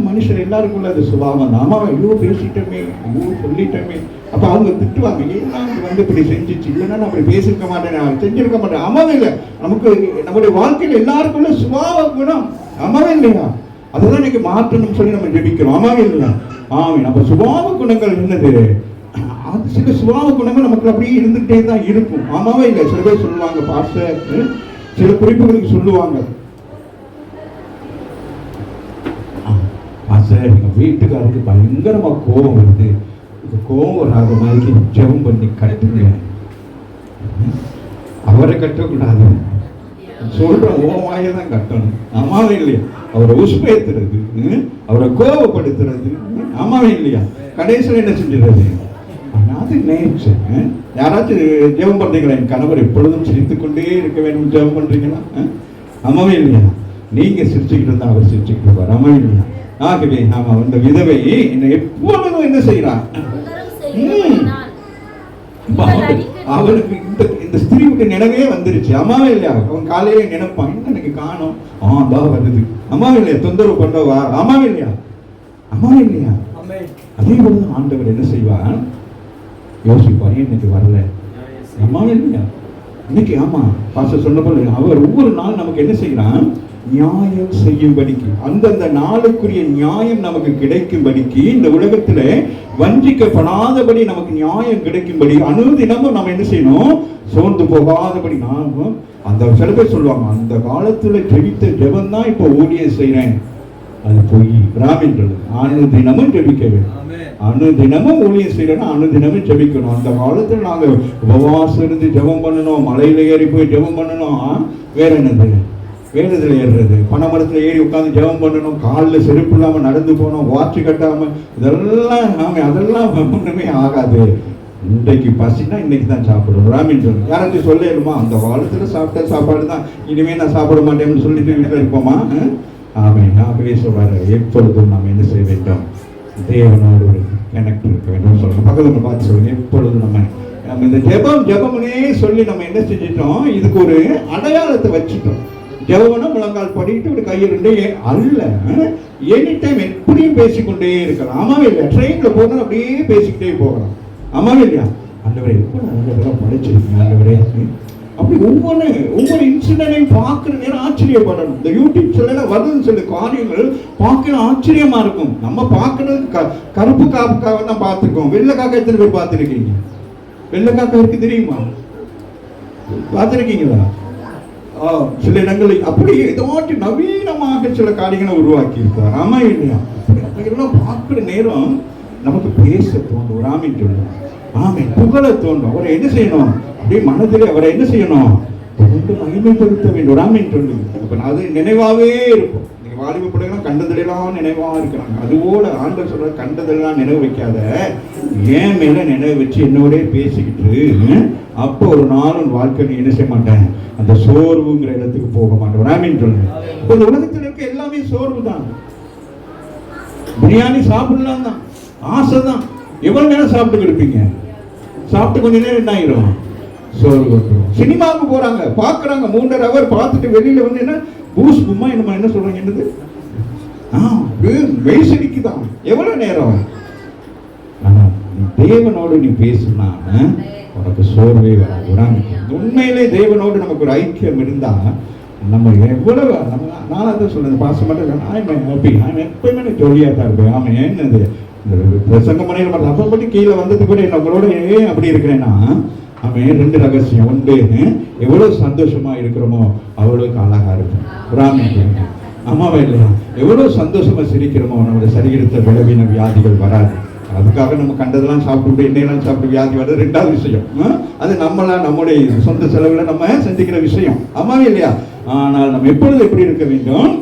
மனுஷர் எல்லாருக்குள்ள அது சுபாவம். ஆமாவா, ஐயோ பேசிட்டோமே, ஐயோ சொல்லிட்டோமே. அப்ப அவங்க திட்டுவாங்க, ஏன்னா வந்து இப்படி செஞ்சிச்சு, இல்லைன்னா நான் அப்படி பேசிருக்க மாட்டேன், செஞ்சிருக்க மாட்டேன். ஆமாவே இல்லை, நமக்கு நம்முடைய வாழ்க்கையில் எல்லாருக்குள்ள சுபாவ குணம். ஆமாவே இல்லையா? அதுதான் இன்னைக்கு மாற்றணும் சொல்லி நம்ம ஜெபிக்கிறோம். ஆமாவே இல்லையா? நம்ம சுபாவ குணங்கள் என்னது? அது சில சுபாவ குணங்கள் நமக்கு அப்படியே இருந்துகிட்டே தான் இருக்கும். ஆமாவே இல்லை? சில பேர் சொல்லுவாங்க, பாஸ்டர் சில குறிப்புகளுக்கு சொல்லுவாங்க, பாஸ்டர் எங்க வீட்டுக்காரருக்கு பயங்கரமா கோபம் வருது, கோபம் வராத மாதிரி ஜெபம் பண்ணி கட்டுங்க. அவரை கட்டக்கூடாது, சொல்ற ஓமாய தான் கட்டணும். ஆமாவே இல்லையா? அவரை உஷ்பேத்துறது, அவரை கோபப்படுத்துறது. ஆமாவே இல்லையா? கடைசியில் என்ன செஞ்சிடறது? அது நேச்சர். யாராச்சும் ஜெபம் பண்றீங்களா? என் கணவர் எப்பொழுதும் சிரித்துக் கொண்டே இருக்க வேண்டும் ஜெபம் பண்றீங்களா? ஆமாவே இல்லையா? நீங்க சிரிச்சுக்கிட்டு இருந்தா அவர் சிரிச்சுக்கிட்டு இருப்பார். ஆமாவே இல்லையா? ஆகவே நாம அந்த விதவை எப்பொழுதும் என்ன செய்யறான்? அவனுக்கு இந்த ஸ்திரீ விட்டு நினைவே வந்துருச்சு. அம்மாவே இல்லையா? அவன் காலையில நினைப்பான், எனக்கு காணும், வருது. அம்மாவே இல்லையா? தொந்தரவு பண்ணவா? அம்மாவே இல்லையா? அம்மாவே இல்லையா? அதே போலதான் ஆண்டவர் என்ன செய்வார்? யோசிப்பார், இன்னைக்கு வரல. அம்மாவே இல்லையா? இன்னைக்கு ஆமா பாஸ்டர் சொன்ன போல அவர் ஒவ்வொரு நாள் நமக்கு என்ன செய்யறான்? நியாயம் செய்யும்படிக்கு, அந்தந்த நாளுக்குரிய நியாயம் நமக்கு கிடைக்கும்படிக்கு, இந்த உலகத்துல வஞ்சிக்கப்படாதபடி நமக்கு நியாயம் கிடைக்கும்படி அனுதினமும் நம்ம என்ன செய்யணும்? சோர்ந்து போகாதபடி. நாமும் அந்த சில பேர் சொல்லுவாங்க, அந்த காலத்துல ஜெபித்த ஜெபம் தான் இப்ப ஊழியம் செய்யறேன், அது பொய். பிராமின்றது அனுதினமும் ஜெபிக்க வேண்டும். அனுதினமும் ஊழியம் செய்யறோம், அனுதினமும் ஜெபிக்கணும். அந்த காலத்துல நாங்க உபவாசம் இருந்து ஜெபம் பண்ணணும், மலையில ஏறி போய் ஜெபம் பண்ணணும். வேற என்னது? வேதத்தில் ஏறுறது, பனைமரத்தில் ஏறி உட்காந்து ஜெபம் பண்ணணும், காலில் செருப்பு இல்லாமல் நடந்து போகணும், வாட்சி கட்டாமல், இதெல்லாம் அதெல்லாம் ஒன்றுமே ஆகாது. இன்றைக்கு பசினா இன்னைக்கு தான் சாப்பிடணும். ராமின் சொல்லு, யாராச்சும் சொல்லிடுமா? அந்த காலத்தில் சாப்பிட்ட சாப்பாடு தான் இனிமேல் நான் சாப்பிட மாட்டேன்னு சொல்லிட்டு வீட்டில் இருப்போமா? ஆகவே சொல்றாரு, எப்பொழுதும் நாம் என்ன செய்ய வேண்டும்? தேவனோடு ஒரு கனெக்ட் இருக்க வேண்டும் சொல்றோம். பக்கத்தில் பார்த்து சொல்லுங்க, எப்பொழுதும் நம்ம இந்த ஜெபம்னே சொல்லி நம்ம என்ன செஞ்சிட்டோம்? இதுக்கு ஒரு அடையாளத்தை வச்சுட்டோம். ஜெபம்னா முழங்கால் படிக்கிட்டு ஒரு கையிலே அல்ல, எனி டைம் எப்படியும் பேசிக்கொண்டே இருக்கலாம். ஆமாவே இல்லையா? ட்ரெயின்ல போனா அப்படியே பேசிக்கிட்டே போகலாம். ஆமாவே இல்லையா? ஆண்டவரே எப்போ நல்லதெல்லாம் படிச்சிருக்கீங்க ஆண்டவரே, அப்படி ஒவ்வொரு இன்சிடென்டையும் பார்க்குற நேரம் ஆச்சரியப்படணும். இந்த யூடியூப் சொல்ல வருதுன்னு சொல்லி காரியங்கள் பார்க்க ஆச்சரியமா இருக்கும். நம்ம பார்க்கறது கருப்பு காக்காவை தான் பார்த்துருக்கோம். வெள்ளை காக்கா எத்தனை பேர் பார்த்துருக்கீங்க? வெள்ளை காக்கா இருக்கு தெரியுமா? பார்த்துருக்கீங்களா? சில இடங்களில் அப்படி ஏதாட்டி நவீனமாக சில காரியங்களை உருவாக்கி இருக்கார். ஆமா இல்லையா? அப்படியெல்லாம் பார்க்குற நேரம் நமக்கு பேச தோணும். ராமின் சொல்லணும், ஆமை புகழ தோணும். அவரை என்ன செய்யணும்? அப்படியே மனதிலே அவரை என்ன செய்யணும்? மகிமைப்படுத்த வேண்டும். ராமின் சொல்லு. அப்ப அது நினைவாவே இருக்கும். நீங்க வாலிப பிள்ளைகளாம் கண்டதிலாம் நினைவா இருக்கிறாங்க. அதுபோல ஆண்டவர் சொல்ற, கண்டதெல்லாம் நினைவு வைக்காத, ஏன் மேல நினைவு வச்சு என்னோட பேசிக்கிட்டு அப்போ ஒரு நாளும் வாழ்க்கை நீ என்ன செய்ய மாட்டேன்? அந்த சோர்வுங்கிற இடத்துக்கு போக மாட்டேன். ராமின் சொல்லுங்க. இந்த உலகத்தில் இருக்க எல்லாமே சோர்வு தான். பிரியாணி சாப்பிடலாம் தான், ஆசை தான். எவ்வளவு நேரம் சாப்பிட்டு இருப்பீங்க? சாப்பிட்டு கொஞ்ச நேரம் என்ன ஆயிரும்? சோர்வு வந்துடும். சினிமாவுக்கு போறாங்க, பாக்குறாங்க, 3.5 ஹவர் பார்த்துட்டு வெளியில வந்து என்ன பூஸ் கும்மா என்ன சொல்றாங்க? என்னது வெயிசடிக்குதான். எவ்வளவு நேரம்? ஆனா தேவனோடு நீ பேசுனா உனக்கு சோர்வே வராது. உண்மையிலே தேவனோடு நமக்கு ஒரு ஐக்கியம் இருந்தா நம்ம எவ்வளவு நான் அதை சொல்றது பாச மட்டும் எப்பயுமே ஜொலியா தான் இருப்பேன். ஆமா, என்னது பிரசங்க முறையில் அப்ப மட்டும் கீழே வந்தது கூட நம்மளோட ஏன் அப்படி இருக்கிறேன்னா, அவன் 2 ரகசியம். ஒன்று, எவ்வளவு சந்தோஷமா இருக்கிறோமோ அவ்வளவுக்கு அழகா இருக்கும். அம்மாவா இல்லையா? எவ்வளவு சந்தோஷமா சிரிக்கிறோமோ நம்முடைய சரீரத்தை விளைவின வியாதிகள் வராது. அதுக்காக நம்ம கண்டதெல்லாம் சாப்பிட்டு எண்ணெயெல்லாம் சாப்பிட்டு வியாதி வர்றது ரெண்டாவது விஷயம். அது நம்மளாம் நம்முடைய சொந்த செலவுல நம்ம செஞ்சுக்கிற விஷயம். அம்மாவே இல்லையா? ஆனால் நம்ம எப்பொழுது எப்படி இருக்க வேண்டும்?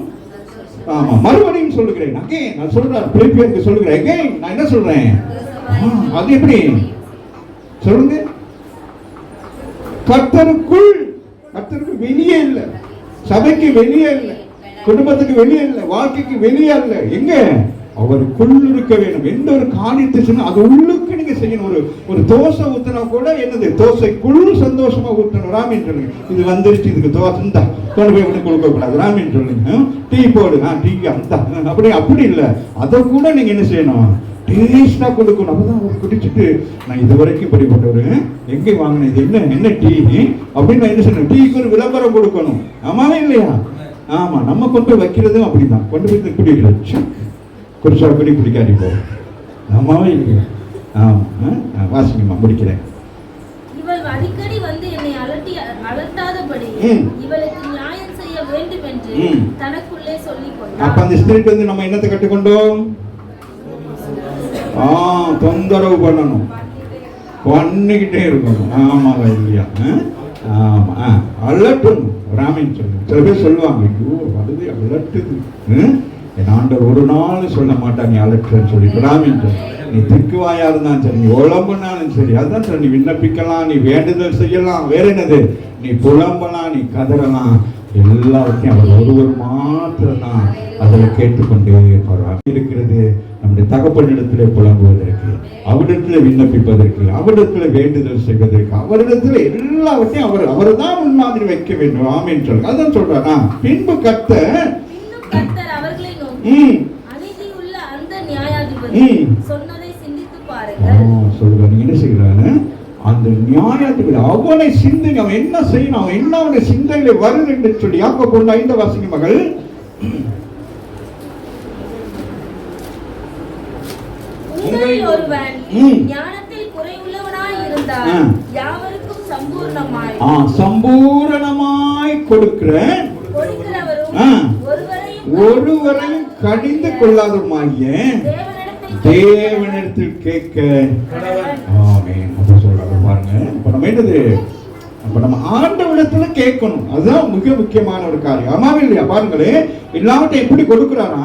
ஆமா, மறுபடியும் சொல்லுகிறேன், அகைன் நான் சொல்றேன், பிலிப்பியருக்கு சொல்லுகிறேன், அகைன் நான் என்ன சொல்றேன்? அது எப்படி சொல்லுங்க? கர்த்தருக்குள், கர்த்தருக்கு வெளியே இல்லை, சபைக்கு வெளியே இல்லை, குடும்பத்துக்கு வெளியே இல்லை, வாழ்க்கைக்கு வெளியே இல்லை. எங்க? அவருக்குள் இருக்க வேண்டும். எந்த ஒரு காரியத்தை சொன்னா அது உள்ளுக்கு நீங்க செய்யணும். ஒரு தோசை ஊத்தினா கூட என்னது? தோசைக்குள் சந்தோஷமா ஊற்றணும். ராமின் சொல்லுங்க, இது வந்துருச்சு, இதுக்கு தோசை இந்த கொண்டு போய் ஒண்ணு கொடுக்க கூடாது. ராமின் சொல்லுங்க, டீ போடு, டீ அந்த அப்படி இல்லை. அதை கூட நீங்க என்ன செய்யணும்? டேஸ்டா கொடுக்கணும். அப்பதான் அவர் குடிச்சிட்டு, நான் இது வரைக்கும் படிப்பட்டவரு, எங்க வாங்கினேன், இது என்ன டீ அப்படின்னு நான் என்ன சொன்னேன்? டீக்கு ஒரு விளம்பரம் கொடுக்கணும். ஆமாவே இல்லையா? ஆமா, நம்ம கொண்டு போய் வைக்கிறதும் அப்படிதான். கொண்டு போய் குடிக்கிறோம், குடிச்சா குடி, குடிக்காடி போ. ஆமாவே இல்லையா? ஆமா, வாசிங்கம்மா, முடிக்கிறேன். இவள் அடிக்கடி வந்து என்னை அலட்டாதபடி இவளுக்கு நியாயம் செய்ய வேண்டும் என்று தனக்குள்ளே சொல்லிக் கொண்டார். அப்ப அந்த ஸ்பிரிட் வந்து நம்ம என்னத்தை கற்றுக்கொண்டோம்? தொந்தரவு பண்ணணும், பண்ணிக்கிட்டே இருக்கணும். ஆமாவா இல்லையா? ஆமா, அலட்டணும். ராமின் சொல்லுங்க. சில பேர் சொல்லுவாங்க, ஐயோ வருது அலட்டுது, என் ஆண்டவர் ஒரு நாள் சொல்ல மாட்டாங்க நீ அலட்டுறன்னு சொல்லிட்டு. ராமின் சொல்லு, நீ திக்குவாயா இருந்தாலும் சரி, நீ உழம்புனாலும் சரி, அதுதான் சார், நீ விண்ணப்பிக்கலாம், நீ வேண்டுதல் செய்யலாம், வேற என்னது, நீ புலம்பலாம், நீ கதறலாம், எல்லாத்தையும் அவர் ஒருவர் மாத்திரம் தான் அதில் கேட்டுக்கொண்டே இருக்கிறது. நம்முடைய தகப்பனிடத்திலே புலம்புவதற்கு, அவரிடத்தில் விண்ணப்பிப்பதற்கு, அவரிடத்தில் வேண்டுதல் செய்வதற்கு, அவரிடத்தில் எல்லாவற்றையும் அவர் தான் முன்மாதிரி வைக்க வேண்டும். ஆமீன் சொல்லுங்க. அதான் சொல்றாரா? பின்பு கர்த்தர் அவர்களை நோக்கி, அநீதியுள்ள அந்த நியாயாதிபதி சொன்னதை சிந்தித்து பாருங்கள் சொல்றாரு. நீங்க என்ன செய்யறாரு? அந்த நியாயாதிபதி அவனை சிந்திங்க, அவன் என்ன செய்யணும், அவன் என்ன அவனுடைய சிந்தையில வருது என்று சொல்லி யாக்கோபு 5 வாசிங்க மகள். உங்களில் ஒருவன் ஞானத்தில் குறைவுள்ளவனாய் இருந்தால் யாவருக்கும் சம்பூரணமாய் கொடுக்கிறேன், ஒருவரையும் கடிந்து கொள்ளாதமாகிய தேவனிடத்தில் கேட்க. ஆமென். அப்ப சொல்றாங்க பாருங்க, இப்ப நம்ம என்னது, அப்ப நம்ம ஆண்டவரிடத்துல கேட்கணும். அதுதான் மிக முக்கியமான ஒரு காரியம். ஆமாவே இல்லையா? பாருங்களே, எல்லாவற்றையும் எப்படி கொடுக்கிறானா?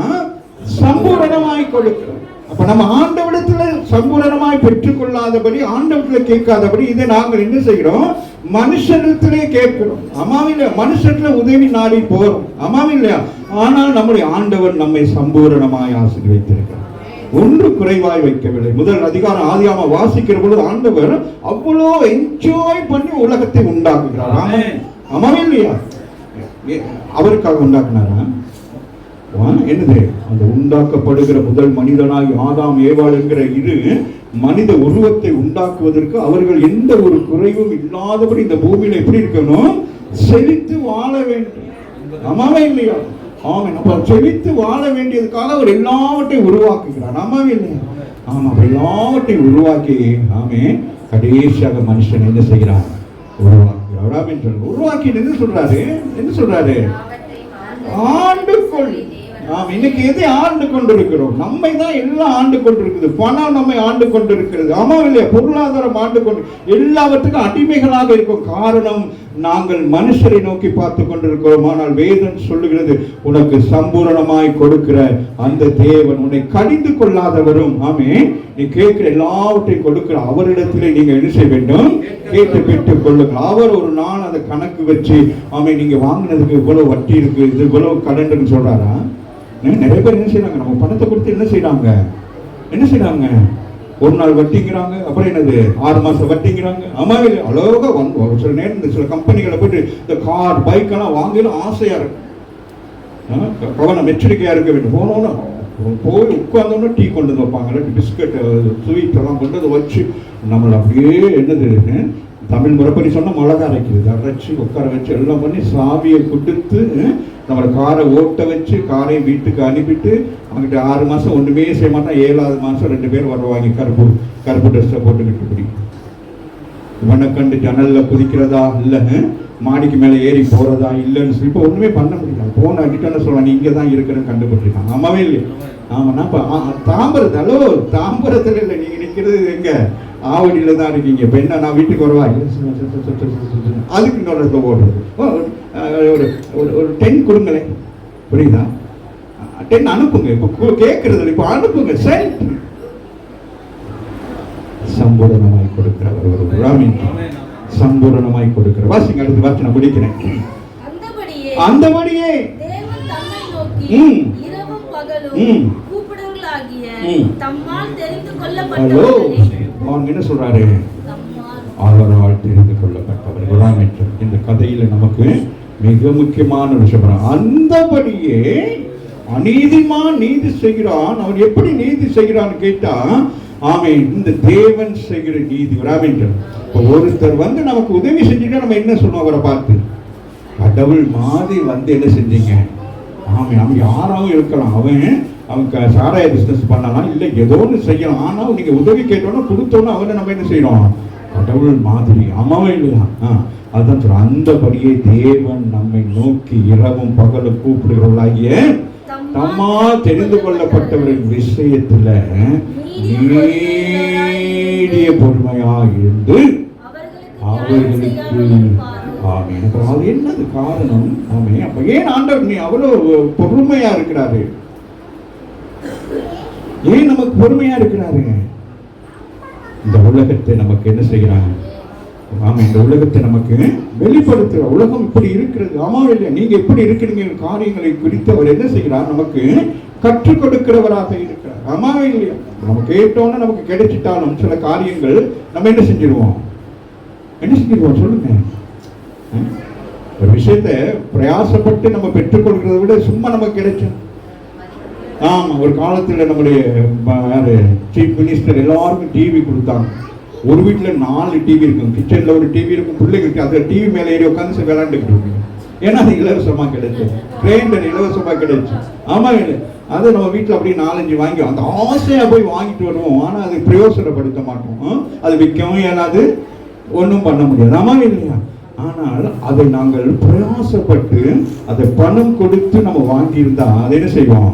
சம்பூரணமாய் கொடுக்கிறார். அப்ப நம்ம ஆண்டவரிடத்துல சம்பூரணமாய் பெற்றுக்கொள்ளாதபடி, ஆண்டவரிடத்துல கேட்காதபடி, இதை நாங்கள் என்ன செய்கிறோம்? மனுஷனிடத்திலே கேட்கிறோம். ஆமாவே இல்லையா? மனுஷத்துல உதவி நாடி போறோம். ஆமாவே இல்லையா? ஆனால் நம்முடைய ஆண்டவர் நம்மை சம்பூரணமாய் ஆசீர்வதித்திருக்கிறார், ஒன்று குறைவாய் வைக்கவில்லை. முதல் அதிகாரம் ஆதியாகமம் வாசிக்கிற பொழுது ஆண்டவர் அவ்வளோ என்ஜாய் பண்ணி உலகத்தை உண்டாக்குகிறார். ஆமாவே இல்லையா? அவருக்காக உண்டாக்குனாரா? என்னது? அந்த உண்டாக்கப்படுகிற முதல் மனிதனாய் ஆதாம் ஏவாள் என்கிற இரு மனித உருவத்தை உண்டாக்குவதற்கு அவர்கள் எந்த ஒரு குறைவும் இல்லாதபடி இந்த பூமியில எப்படி இருக்கணும்? செழித்து வாழ வேண்டும். ஆமாவே இல்லையா? ஆமாம். அப்ப செழித்து வாழ வேண்டியதுக்காக அவர் எல்லாவற்றையும் உருவாக்குகிறார். ஆமாவே இல்லையா? ஆமா, எல்லாவற்றையும் உருவாக்கி, ஆமே, கடைசியாக மனுஷன் என்ன செய்கிறார்? உருவாக்குகிறார். ஆமென் சொல்லுங்க. உருவாக்கி என்ன சொல்றாரு? என்ன சொல்றாரு? ஆண்டு கொள். இன்னைக்கு எதை ஆண்டு கொண்டிருக்கிறோம்? நம்மை தான் எல்லாம் ஆண்டு கொண்டிருக்குது. பணம் நம்மை ஆண்டு கொண்டிருக்கிறது. ஆமா இல்லையா? பொருளாதாரம் ஆண்டு கொண்டு எல்லாவற்றுக்கும் அடிமைகளாக இருக்கும். காரணம், நாங்கள் மனுஷரை நோக்கி பார்த்து கொண்டிருக்கிறோம். ஆனால் வேதம் சொல்லுகிறது, உனக்கு சம்பூரணமாய் கொடுக்கிற அந்த தேவன், உன்னை கடிந்து கொள்ளாதவரும், ஆமே, நீ கேட்கிற எல்லாவற்றையும் கொடுக்கிற அவரிடத்திலே நீங்க என்ன செய்ய வேண்டும்? கேட்டு பெற்றுக் கொள்ளுங்கள். அவர் ஒரு நாள் அதை கணக்கு வச்சு, ஆமே, நீங்க வாங்கினதுக்கு இவ்வளவு வட்டி இருக்கு, இது இவ்வளவு கடன் சொல்றாரா? நிறைய பேர் என்ன செய்யறாங்க? நம்ம பணத்தை கொடுத்து என்ன செய்யறாங்க? என்ன செய்யறாங்க? ஒரு நாள் வட்டிங்கிறாங்க, அப்புறம் என்னது 6 மாசம் வட்டிங்கிறாங்க. அம்மாவே அழகா வந்து சில நேரம் இந்த சில கம்பெனிகளை போயிட்டு இந்த கார் பைக் எல்லாம் வாங்கணும் ஆசையா இருக்கு. கவனம் எச்சரிக்கையா இருக்க வேண்டும். போனோன்னு போய் உட்கார்ந்தோன்னு டீ கொண்டு வந்து வைப்பாங்க, பிஸ்கட் ஸ்வீட் எல்லாம் கொண்டு வந்து வச்சு நம்மளை அப்படியே என்னது தமிழ் முறைப்படி சொன்னால் மிளகா அரைக்கிறது, அரைச்சி உட்கார வச்சு எல்லாம் பண்ணி சாவியை கொடுத்து நம்மளை காரை ஓட்ட வச்சு காரை வீட்டுக்கு அனுப்பிட்டு அவங்ககிட்ட 6 மாதம் ஒன்றுமே செய்ய மாட்டான். 7ஆவது மாதம் 2 பேர் வருவாங்க கருப்பு ட்ரெஸ்ஸை போட்டுக்கிட்டு. இப்படி இவனை கண்டு ஜன்னல்ல குதிக்கிறதா இல்ல மாடிக்கு மேல ஏறி போறதா இல்லைன்னு சொல்லி இப்போ ஒண்ணுமே பண்ண முடியாது. போன அடிக்கணும் சொல்ல நீ இங்கே தான் இருக்கிறன்னு கண்டுபிடிச்சிருக்காங்க. ஆமாவே இல்லையா? ஆமாண்ணா இப்போ தாம்பரத்தோ தாம்பரத்தில் இல்லை, நீங்க நிற்கிறது எங்க ஆவடியில தான் இருக்கீங்க. இப்போ என்ன நான் வீட்டுக்கு வருவா அதுக்கு இன்னொரு ஓடுறது. ஒரு ஒரு 10 கொடுங்களேன், புரியுதா? 10 அனுப்புங்க. இப்போ கேட்கறது இப்போ அனுப்புங்க. சரி, சம்பூரணமாய் கொடுக்கிறவர் ஒரு பிராமின், சம்பூரணமாய் கொடுக்கிற. வாசிங்க அடுத்த வார்த்தை நான் முடிக்கிறேன். அந்தபடியே தேவன் தம்மை நோக்கி இரவும் பகலும் கூப்பிடுவர்களாகிய தம்மால் தெரிந்து கொள்ளப்பட்டவர்களே. அவன் என்ன சொல்றாரு? அவரால் தெரிந்து கொள்ளப்பட்டவர். பிராமின் இந்த கதையில நமக்கு மிக முக்கியமான விஷயம். அந்தபடியே அநீதிமான் நீதி செய்கிறான். அவன் எப்படி நீதி செய்கிறான்னு கேட்டா, ஆமென், இந்த தேவன் செய்கிற நீதி. ஒருத்தர் வந்து நமக்கு உதவி செஞ்சுட்டா நம்ம என்ன சொல்லுவோம்? அவரை பார்த்து கடவுள் மாதிரி வந்து என்ன செஞ்சீங்க? ஆமென். அவன் யாராவும் இருக்கலாம், அவன் சாராய பிசினஸ் பண்ணலாம், இல்லை ஏதோ ஒன்று செய்யலாம். ஆனால் நீங்க உதவி கேட்டோன்னா கொடுத்தோன்னா அவனை நம்ம என்ன செய்யறோம்? கடவுள் மாதிரி. ஆமாவே இல்லையா? அதுதான் சொல்றோம். அந்தபடியே தேவன் நம்மை நோக்கி இரவும் பகலும் கூப்பிடுகிறவர்களாகிய தம்மா தெரிந்து கொள்ளப்பட்டவரின் விஷயத்துல நீடிய பொறுமையாக இருந்து அவர்களுக்கு அது என்னது காரணம்? ஆமே, அப்ப ஏன் ஆண்டவர் நீ அவ்வளவு பொறுமையா இருக்கிறாரு? ஏன் நமக்கு பொறுமையா இருக்கிறாரு? இந்த உலகத்தை நமக்கு என்ன செய்யறாங்க? ஆமா, இந்த உலகத்தை நமக்கு வெளிப்படுத்துற உலகம் இப்படி இருக்கிறது. ஆமா இல்லையா? நீங்க எப்படி இருக்கிறீங்க காரியங்களை குறித்து அவர் என்ன செய்கிறார்? நமக்கு கற்றுக் கொடுக்கிறவராக இருக்கிறார். ஆமா இல்லையா? நம்ம கேட்டோன்னா நமக்கு கிடைச்சிட்டாலும் சில காரியங்கள் நம்ம என்ன செஞ்சிருவோம்? சொல்லுங்க. ஒரு விஷயத்தை பிரயாசப்பட்டு நம்ம பெற்றுக்கொள்கிறத விட சும்மா நமக்கு கிடைச்சோம். ஆமா, ஒரு காலத்துல நம்முடைய சீஃப் மினிஸ்டர் எல்லாருக்கும் டிவி கொடுத்தாங்க. ஒரு வீட்டில் 4 டிவி இருக்கும். கிச்சனில் ஒரு டிவி இருக்கும், பிள்ளைங்களுக்கு அந்த டிவி மேலே ஏறி உட்காந்து விளையாண்டுக்கிட்டு இருக்கீங்க. ஏன்னா அது இலவசமாக கிடைச்சு, ட்ரெயினில் இலவசமாக கிடைச்சு. ஆமாம் இல்லை? அதை நம்ம வீட்டில் அப்படியே 4-5 வாங்கி அந்த ஆசையாக போய் வாங்கிட்டு வருவோம். ஆனால் அது பிரயோசனப்படுத்த மாட்டோம். அது விற்கவும் ஏனாது, ஒன்றும் பண்ண முடியாது. ஆமாம் இல்லையா? ஆனால் அதை நாங்கள் பிரயாசப்பட்டு அதை பணம் கொடுத்து நம்ம வாங்கியிருந்தா அதை என்ன செய்வோம்?